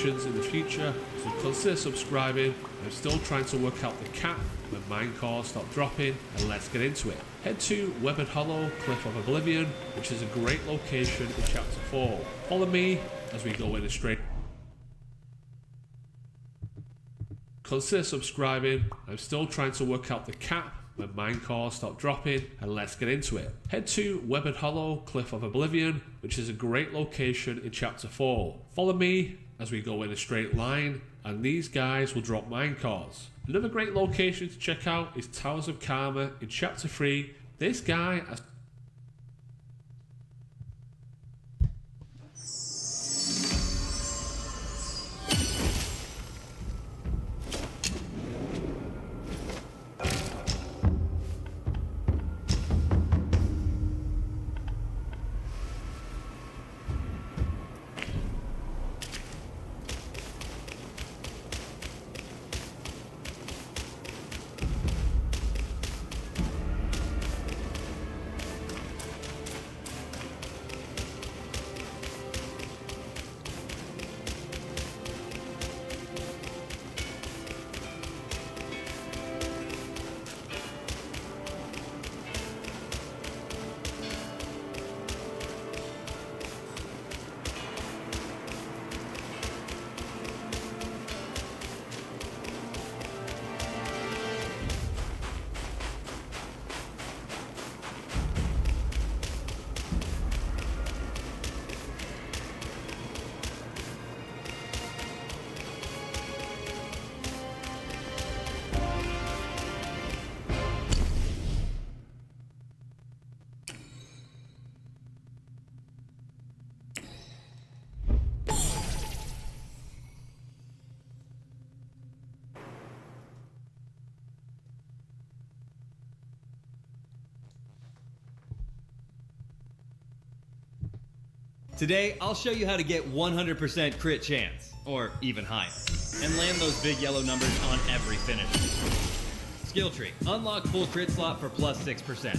In the future, so consider subscribing. I'm still trying to work out the cap when minecarts stop dropping, and let's get into it. Head to Webbed Hollow, Cliff of Oblivion, which is a great location in Chapter 4. Follow me as we go in a straight. Consider subscribing. I'm still trying to work out the cap when minecarts stop dropping, and let's get into it. Head to Webbed Hollow, Cliff of Oblivion, which is a great location in Chapter 4. Follow me as we go in a straight line, and these guys will drop minecarts. Another great location to check out is Towers of Karma in Chapter 3. This guy has Today, I'll show you how to get 100% crit chance, or even higher, and land those big yellow numbers on every finish. Skill tree. Unlock full crit slot for plus 6%.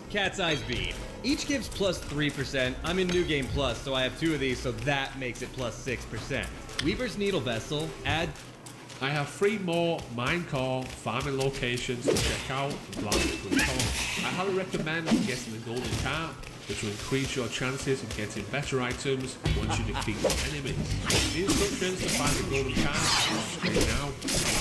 Cat's Eyes Bead. Each gives plus 3%. I'm in New Game Plus, so I have 2 of these, so that makes it plus 6%. Weaver's Needle Vessel. Add... I have 3 more minecart farming locations to check out in Black Myth Wukong. I highly recommend getting the golden carp, which will increase your chances of getting better items once you defeat the enemies. The instructions to find the golden carp are on screen now. First,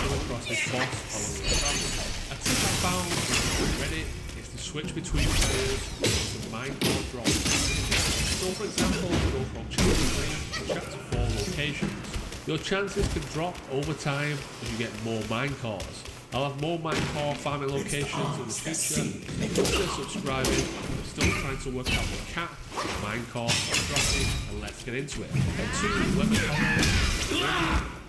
go across this boss following the travel. A tip I found on Reddit is to switch between players with the minecart drop. So for example, go from Chapter 3 to Chapter 4 locations. Your chances can drop over time as you get more minecarts. I'll have more minecart farming locations in the future. Consider subscribing. I'm still trying to work out the cap, minecart, dropping, and let's get into it. Head to Webbed Hollow,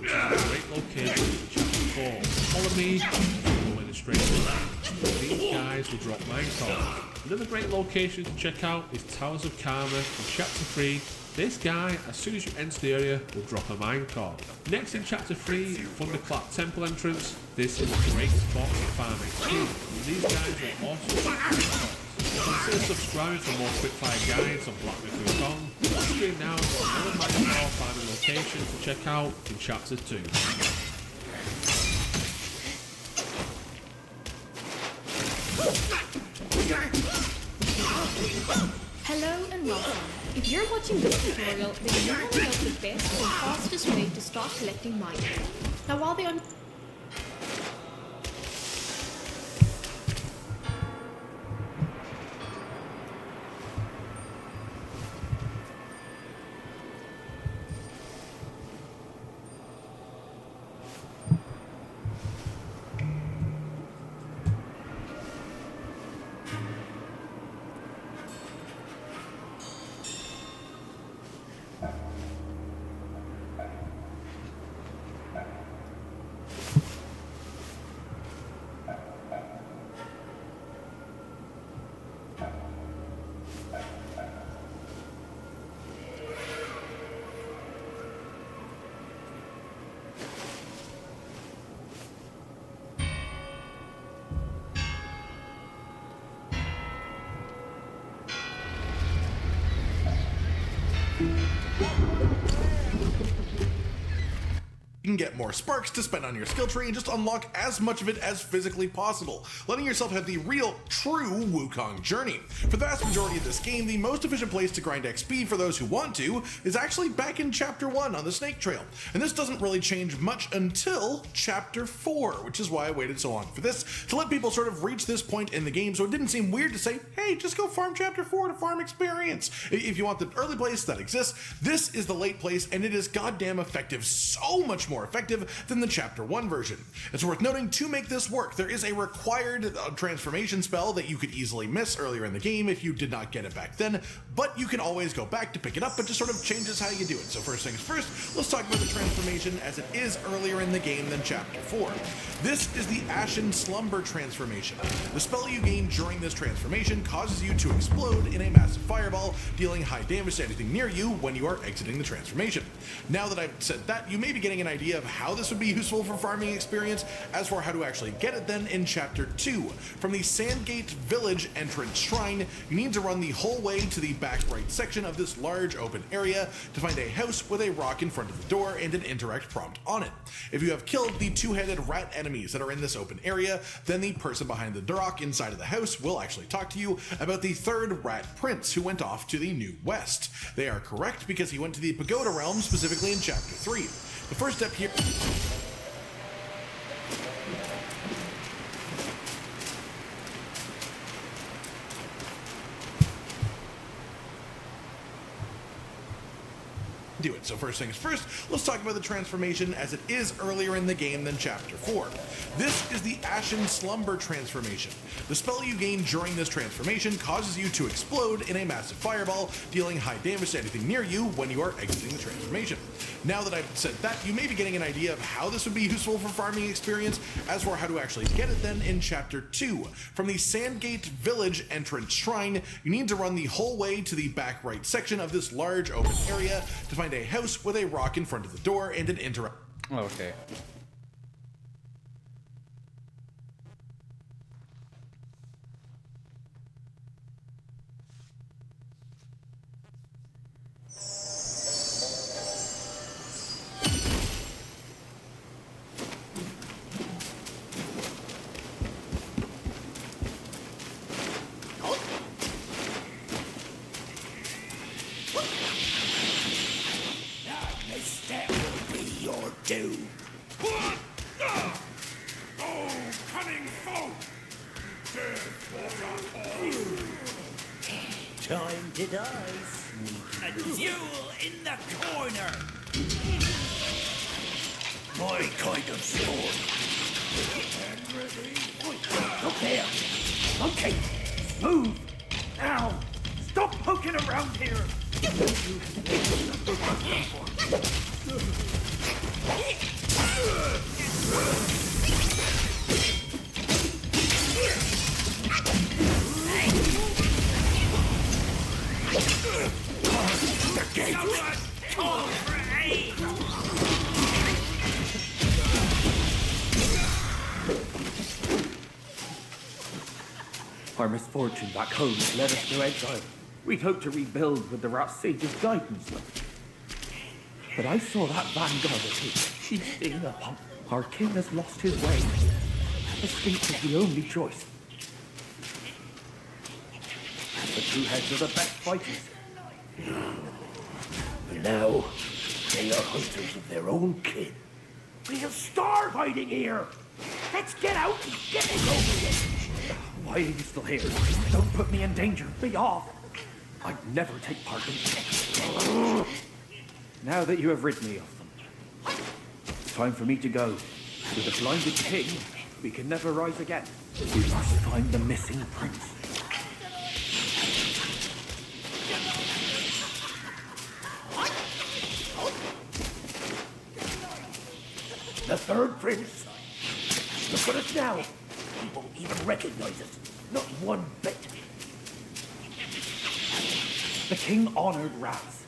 which is a great location in Chapter 4. Follow me, go in a straight line. These guys will drop minecarts. Another great location to check out is Towers of Karma in Chapter 3. This guy, as soon as you enter the area, will drop a minecart. Next in Chapter 3, Thunderclap Temple entrance. This is a great spot to farm XP. These guys will also drop minecarts. Consider subscribing for more quickfire guides on Black Myth Wukong. On screen now is another minecart farming location to check out in Chapter 2. Hello and welcome. If you're watching this tutorial, then you will know the best and fastest way to start collecting minecart. Now while they're on... can get more sparks to spend on your skill tree and just unlock as much of it as physically possible, letting yourself have the real, true Wukong journey. For the vast majority of this game, the most efficient place to grind XP for those who want to is actually back in Chapter 1 on the Snake Trail, and this doesn't really change much until Chapter 4, which is why I waited so long for this, to let people sort of reach this point in the game so it didn't seem weird to say, hey, just go farm Chapter 4 to farm experience. If you want the early place that exists, this is the late place, and it is goddamn effective, so much more effective than the Chapter 1 version. It's worth noting, to make this work, there is a required transformation spell that you could easily miss earlier in the game if you did not get it back then, but you can always go back to pick it up, but just sort of changes how you do it. So first things first, let's talk about the transformation as it is earlier in the game than Chapter 4. This is the Ashen Slumber transformation. The spell you gain during this transformation causes you to explode in a massive fireball, dealing high damage to anything near you when you are exiting the transformation. Now that I've said that, you may be getting an idea of how this would be useful for farming experience. As for how to actually get it then, in Chapter 2, from the Sandgate Village entrance shrine, you need to run the whole way to the back right section of this large open area to find a house with a rock in front of the door and an interact prompt on it. If you have killed the two-headed rat enemies that are in this open area, then the person behind the rock inside of the house will actually talk to you about the third rat prince who went off to the New West. They are correct because he went to the Pagoda Realm, specifically in Chapter 3. The first step here... do it. So first things first, let's talk about the transformation as it is earlier in the game than Chapter 4. This is the Ashen Slumber transformation. The spell you gain during this transformation causes you to explode in a massive fireball, dealing high damage to anything near you when you are exiting the transformation. Now that I've said that, you may be getting an idea of how this would be useful for farming experience. As for how to actually get it then, in Chapter 2, from the Sandgate Village entrance shrine, you need to run the whole way to the back right section of this large open area to find a house with a rock in front of the door and an interact. Okay. doom. Oh, cunning foe! Time to die, sneaky. A duel in the corner! My kind of sword. And ready. Look there! Okay, move! Now, stop poking around here! The gate! Call for aid! Our misfortune back home led us to exile. We'd hoped to rebuild with the Rat Sage's guidance. But I saw that vanguard of his. She's staying upon. Our king has lost his way. Escape is the only choice. The two heads are the best fighters. But now, they are hunters of their own kin. We'll starve hiding here! Let's get out and get it over with! Why are you still here? Don't put me in danger. Be off! I'd never take part in this. Now that you have rid me of them, it's time for me to go. With a blinded king, we can never rise again. We must find the missing prince. The third prince. Look at us now. He won't even recognize us. Not one bit. The king honored rats.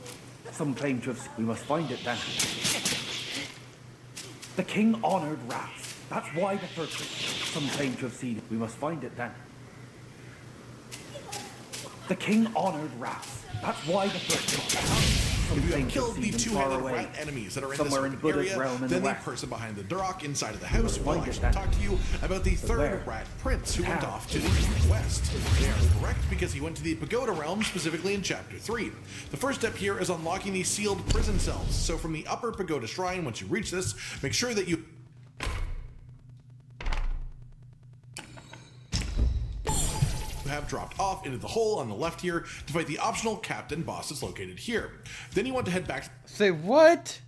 Some claim to have... We must find it then. The king honored rats. That's why the third prince... Some claim to have seen it. We must find it then. The king honored rats. That's why the third prince... If you have think killed of the even two-headed far away, rat enemies that are in this somewhere in open Buddha's area, realm in then the the west. person behind the Duroc inside of the house will Find it actually then. talk to you about the But third where? rat prince who went How? off to the west. They are correct because he went to the Pagoda realm, specifically in Chapter 3. The first step here is unlocking the sealed prison cells. So from the upper Pagoda shrine, once you reach this, make sure that you have dropped off into the hole on the left here to fight the optional captain boss that's located here. Then you want to head back. Say what?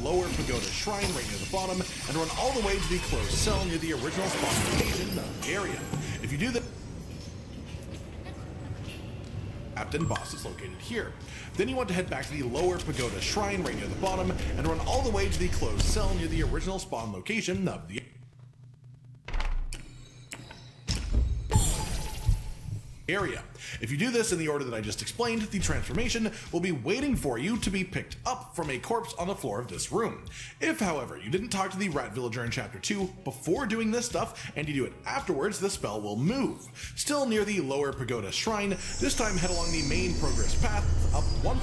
Lower Pagoda Shrine right near the bottom, and run all the way to the closed cell near the original spawn location of the area. If you do that, Captain Boss is located here. Then you want to head back to the Lower Pagoda Shrine right near the bottom, and run all the way to the closed cell near the original spawn location of the area. If you do this in the order that I just explained, the transformation will be waiting for you to be picked up from a corpse on the floor of this room. If, however, you didn't talk to the rat villager in Chapter 2 before doing this stuff, and you do it afterwards, the spell will move. Still near the Lower Pagoda Shrine, this time head along the main progress path up one...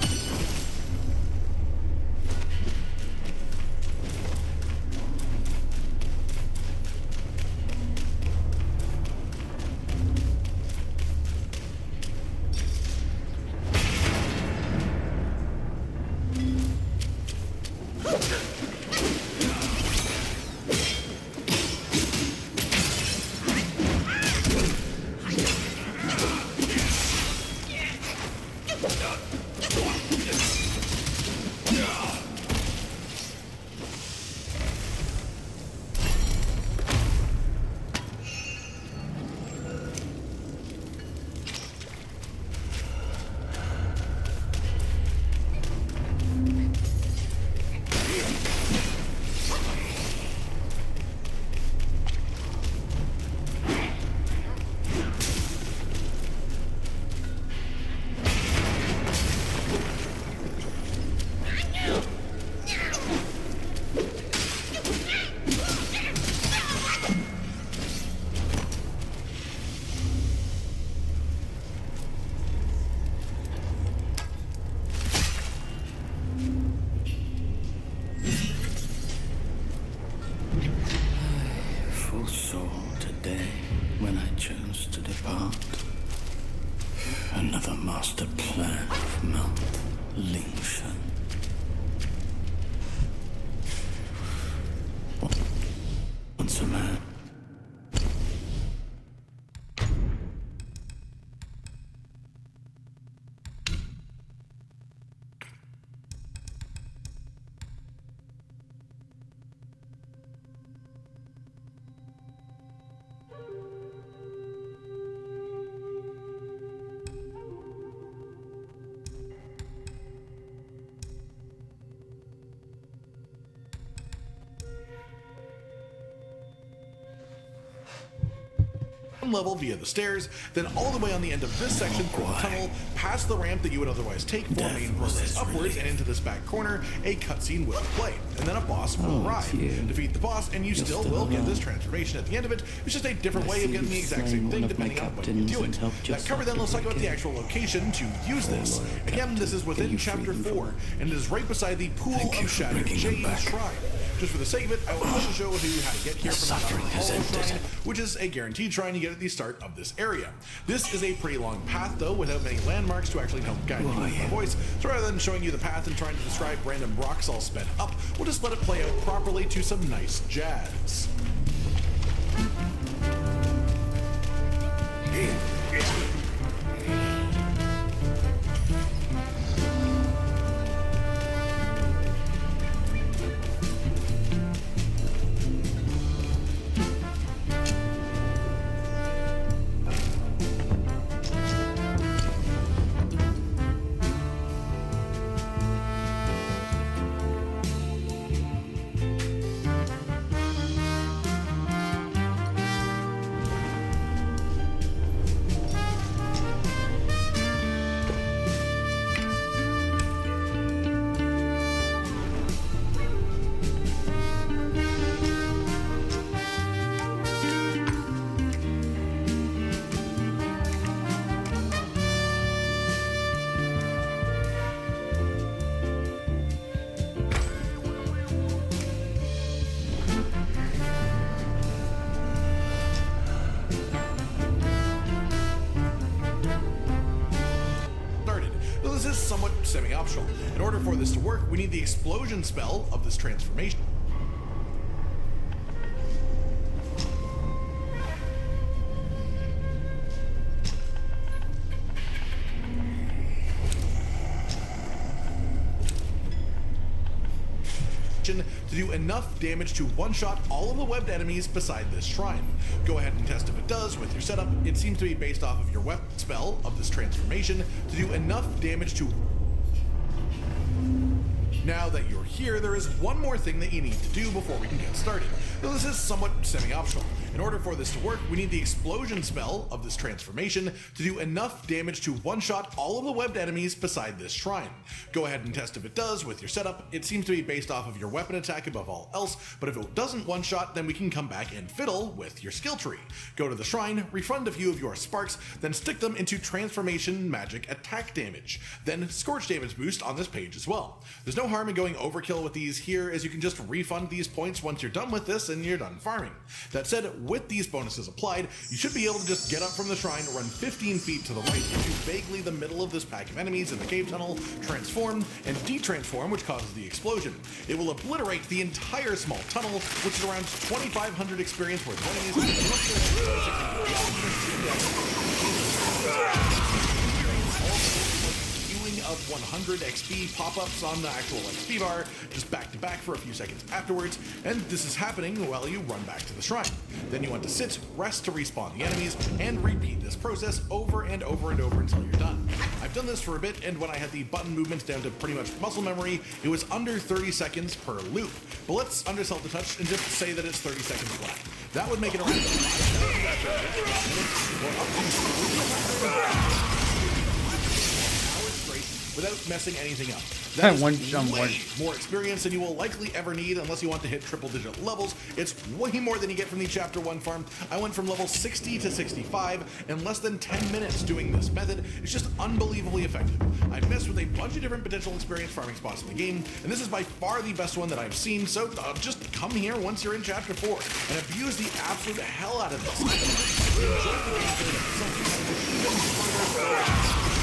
Another master plan of Mount Lingshan. Once a man. Level via the stairs, then all the way on the end of this section through the tunnel, past the ramp that you would otherwise take for main progress upwards, and into this back corner, a cutscene will play, and then a boss will arrive. Defeat the boss, and you still will get this transformation at the end of it. It's just a different way of getting the exact same thing depending on when you do it. That cover then, let's talk about the actual location to use this. Again, this is within Chapter 4, and it is right beside the Pool of Shadow Jade Shrine. Just for the sake of it, I will also show you how to get here from the Hollow Shrine, which is a guaranteed shrine you get at the start of this area. This is a pretty long path, though, without many landmarks to actually help guide you with my voice. So rather than showing you the path and trying to describe random rocks all sped up, we'll just let it play out properly to some nice jazz. Somewhat semi-optional. In order for this to work, we need the explosion spell of this transformation. To do enough damage to one-shot all of the webbed enemies beside this shrine. Go ahead and test if it does with your setup. It seems to be based off of your weapon spell of this transformation to do enough damage to... Now that you're here, there is one more thing that you need to do before we can get started. Though this is somewhat semi-optional. In order for this to work, we need the explosion spell of this transformation to do enough damage to one-shot all of the webbed enemies beside this shrine. Go ahead and test if it does with your setup. It seems to be based off of your weapon attack above all else, but if it doesn't one-shot, then we can come back and fiddle with your skill tree. Go to the shrine, refund a few of your sparks, then stick them into transformation magic attack damage. Then scorch damage boost on this page as well. There's no harm in going overkill with these here, as you can just refund these points once you're done with this and you're done farming. That said, with these bonuses applied, you should be able to just get up from the shrine, run 15 feet to the right into vaguely the middle of this pack of enemies in the cave tunnel, transform, and de-transform, which causes the explosion. It will obliterate the entire small tunnel, which is around 2,500 experience worth of of 100 XP pop-ups on the actual XP bar, just back to back for a few seconds afterwards, and this is happening while you run back to the shrine. Then you want to sit, rest to respawn the enemies, and repeat this process over and over and over until you're done. I've done this for a bit, and when I had the button movements down to pretty much muscle memory, it was under 30 seconds per loop. But let's undersell the touch and just say that it's 30 seconds flat. That would make it around 5 without messing anything up. That is way more experience than you will likely ever need unless you want to hit triple-digit levels. It's way more than you get from the Chapter 1 farm. I went from level 60 to 65 in less than 10 minutes doing this method. It's just unbelievably effective. I've messed with a bunch of different potential experience farming spots in the game, and this is by far the best one that I've seen, so just come here once you're in Chapter 4 and abuse the absolute hell out of this. Enjoy the game for the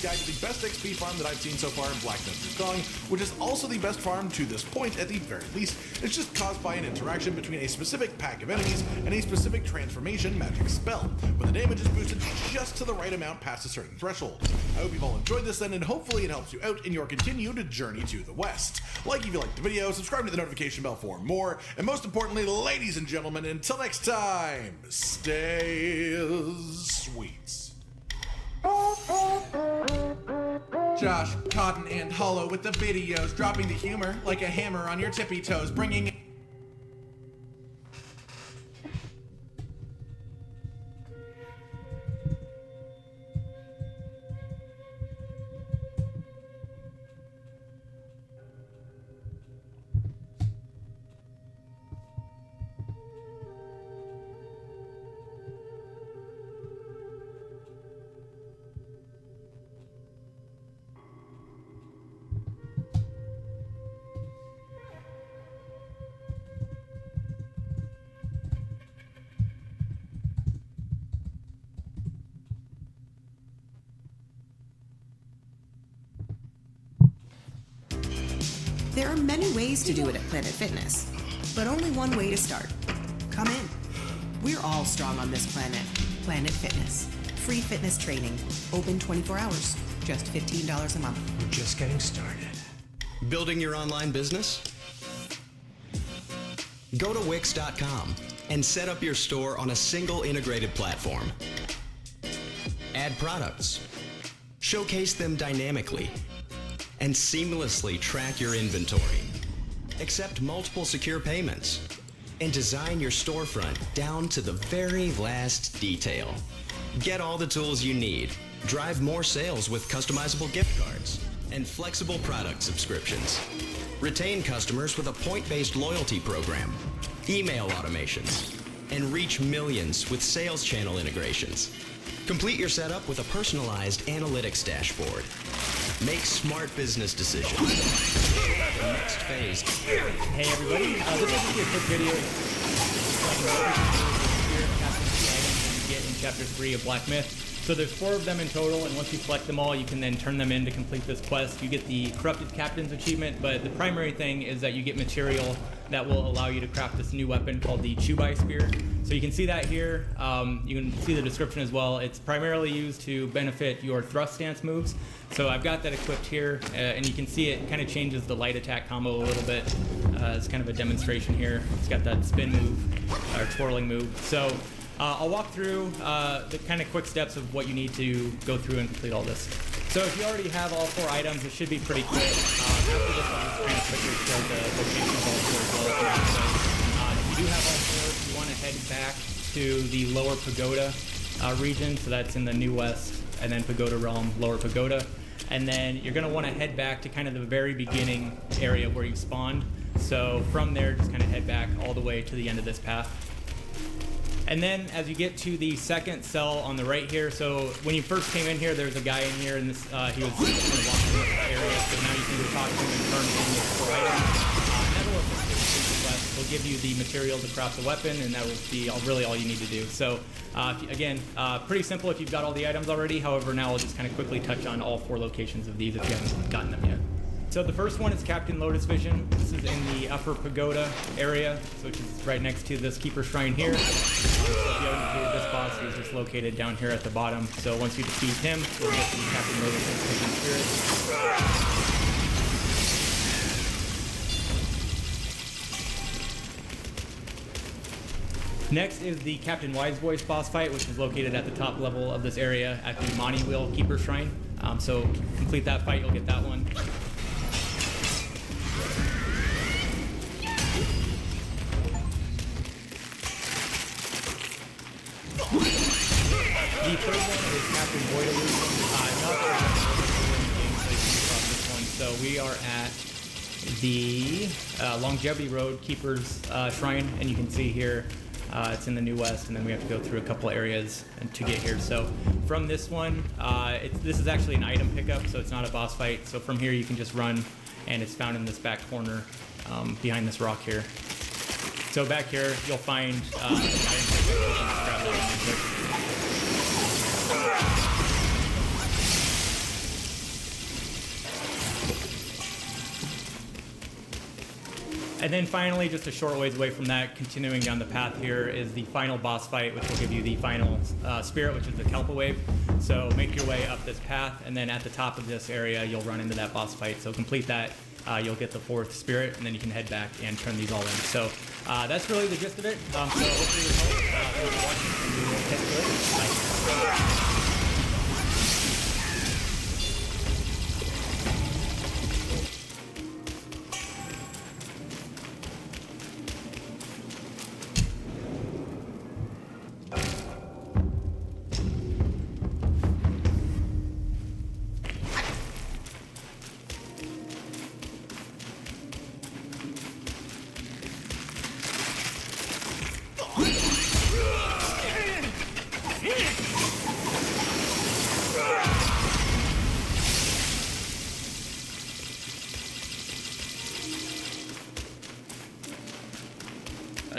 guide to the best XP farm that I've seen so far in Black Myth Wukong, which is also the best farm to this point at the very least. It's just caused by an interaction between a specific pack of enemies and a specific transformation magic spell, where the damage is boosted just to the right amount past a certain threshold. I hope you've all enjoyed this then, and hopefully it helps you out in your continued journey to the west. Like if you liked the video, subscribe to the notification bell for more, and most importantly, ladies and gentlemen, until next time, stay sweet. Josh, Cotton, and Hollow with the videos, dropping the humor like a hammer on your tippy toes, bringing... There are many ways to do it at Planet Fitness, but only one way to start. Come in. We're all strong on this planet. Planet Fitness. Free fitness training. Open 24 hours. Just $15 a month. We're just getting started. Building your online business? Go to Wix.com and set up your store on a single integrated platform. Add products. Showcase them dynamically and seamlessly track your inventory. Accept multiple secure payments and design your storefront down to the very last detail. Get all the tools you need. Drive more sales with customizable gift cards and flexible product subscriptions. Retain customers with a point-based loyalty program, email automations, and reach millions with sales channel integrations. Complete your setup with a personalized analytics dashboard. Make smart business decisions. The next phase. Hey everybody, this is just a quick video you get in Chapter 3 of Black Myth. So there's 4 of them in total, and once you collect them all, you can then turn them in to complete this quest. You get the Corrupted Captain's achievement, but the primary thing is that you get material that will allow you to craft this new weapon called the Chubai Spear. So you can see that here. You can see the description as well. It's primarily used to benefit your thrust stance moves. So I've got that equipped here, and you can see it kind of changes the light attack combo a little bit. It's kind of a demonstration here. It's got that spin move, or twirling move. So I'll walk through the kind of quick steps of what you need to go through and complete all this. So if you already have all 4 items, it should be pretty quick. After this, I'll just kind of quickly show the location of all 4 as well. So if you do have all 4, you want to head back to the Lower Pagoda region. So that's in the New West, and then Pagoda Realm, Lower Pagoda. And then you're going to want to head back to kind of the very beginning area where you spawned. So from there, just kind of head back all the way to the end of this path. And then as you get to the second cell on the right here, so when you first came in here, there's a guy in here, and this he was kind of walking this area, so now you can go talk to him and turn in this 4 items. That will will give you the material to craft the weapon, and that will be really all you need to do. So again, pretty simple if you've got all the items already. However, now I'll just kind of quickly touch on all 4 locations of these if you haven't gotten them yet. So the first one is Captain Lotus Vision. This is in the Upper Pagoda area, so which is right next to this Keeper Shrine here. So if you haven't defeated this boss, he's just located down here at the bottom. So once you defeat him, you'll get the Captain Lotus Vision Spirit. Next is the Captain Wise Voice boss fight, which is located at the top level of this area at the Monty Wheel Keeper Shrine. So complete that fight, you'll get that one. The third one is Captain Void Illusion. So we are at the Longevity Road Keeper's Shrine, and you can see here it's in the New West, and then we have to go through a couple areas to get here. So from this one, this is actually an item pickup, so it's not a boss fight. So from here you can just run, and it's found in this back corner behind this rock here. So back here you'll find the item pickup. Grab that one real quick. And then finally, just a short ways away from that, continuing down the path here, is the final boss fight, which will give you the final spirit, which is the Kelpa Wave. So make your way up this path, and then at the top of this area, you'll run into that boss fight. So complete that, you'll get the 4th spirit, and then you can head back and turn these all in. So that's really the gist of it. So hopefully this helps. Thanks for watching, and we will head to it. Bye.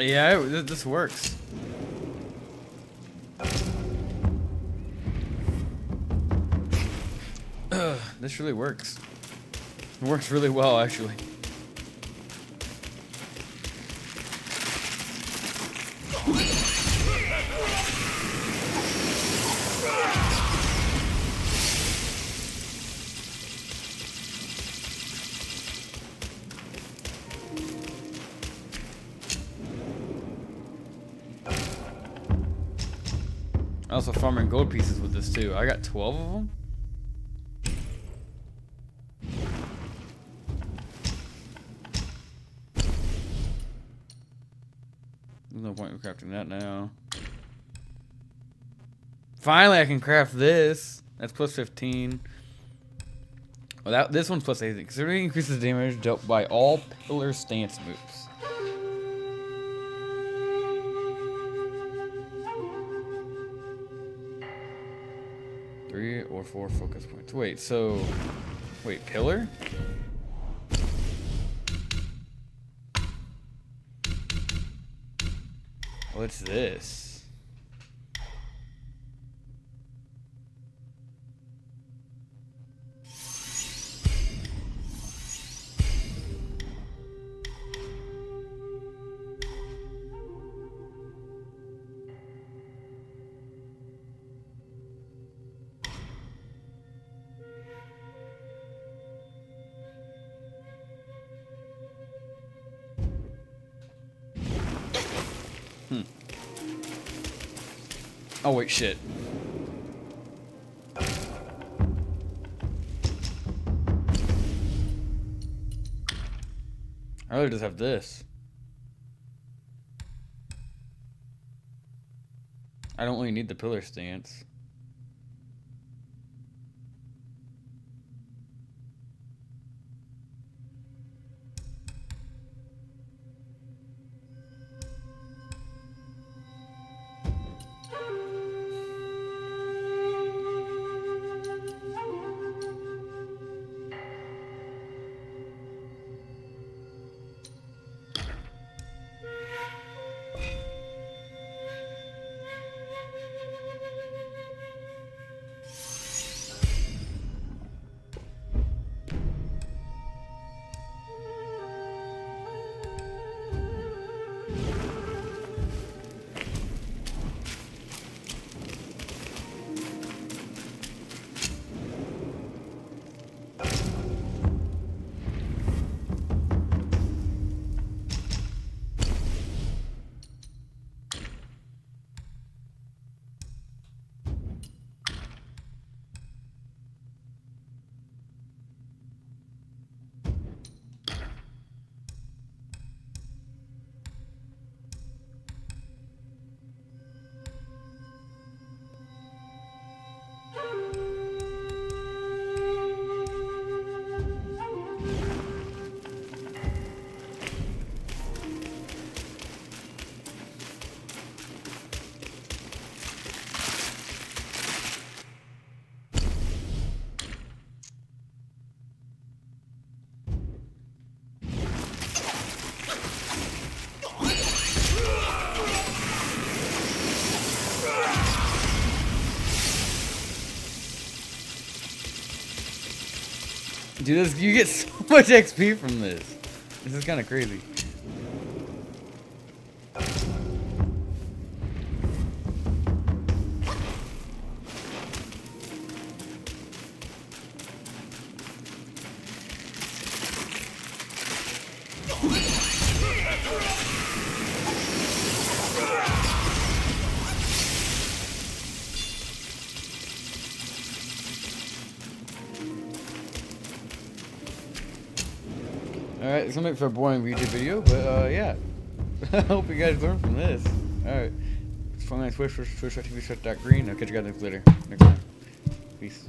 Yeah, this works. This really works. It works really well, actually. I also farming gold pieces with this too. I got 12 of them. There's no point in crafting that now. Finally, I can craft this. That's plus 15. Well, this one's plus 18. Considering increases damage dealt by all pillar stance moves. 3 or 4 focus points. Wait, so... Wait, pillar? What's this? Oh wait, shit. I really just have this. I don't really need the pillar stance. Dude, you get so much XP from this. This is kind of crazy. Alright, it's gonna make for a boring YouTube video, but yeah. I hope you guys learned from this. Alright. It's fun, Twitch.tv/green. I'll catch you guys later. Next time. Peace.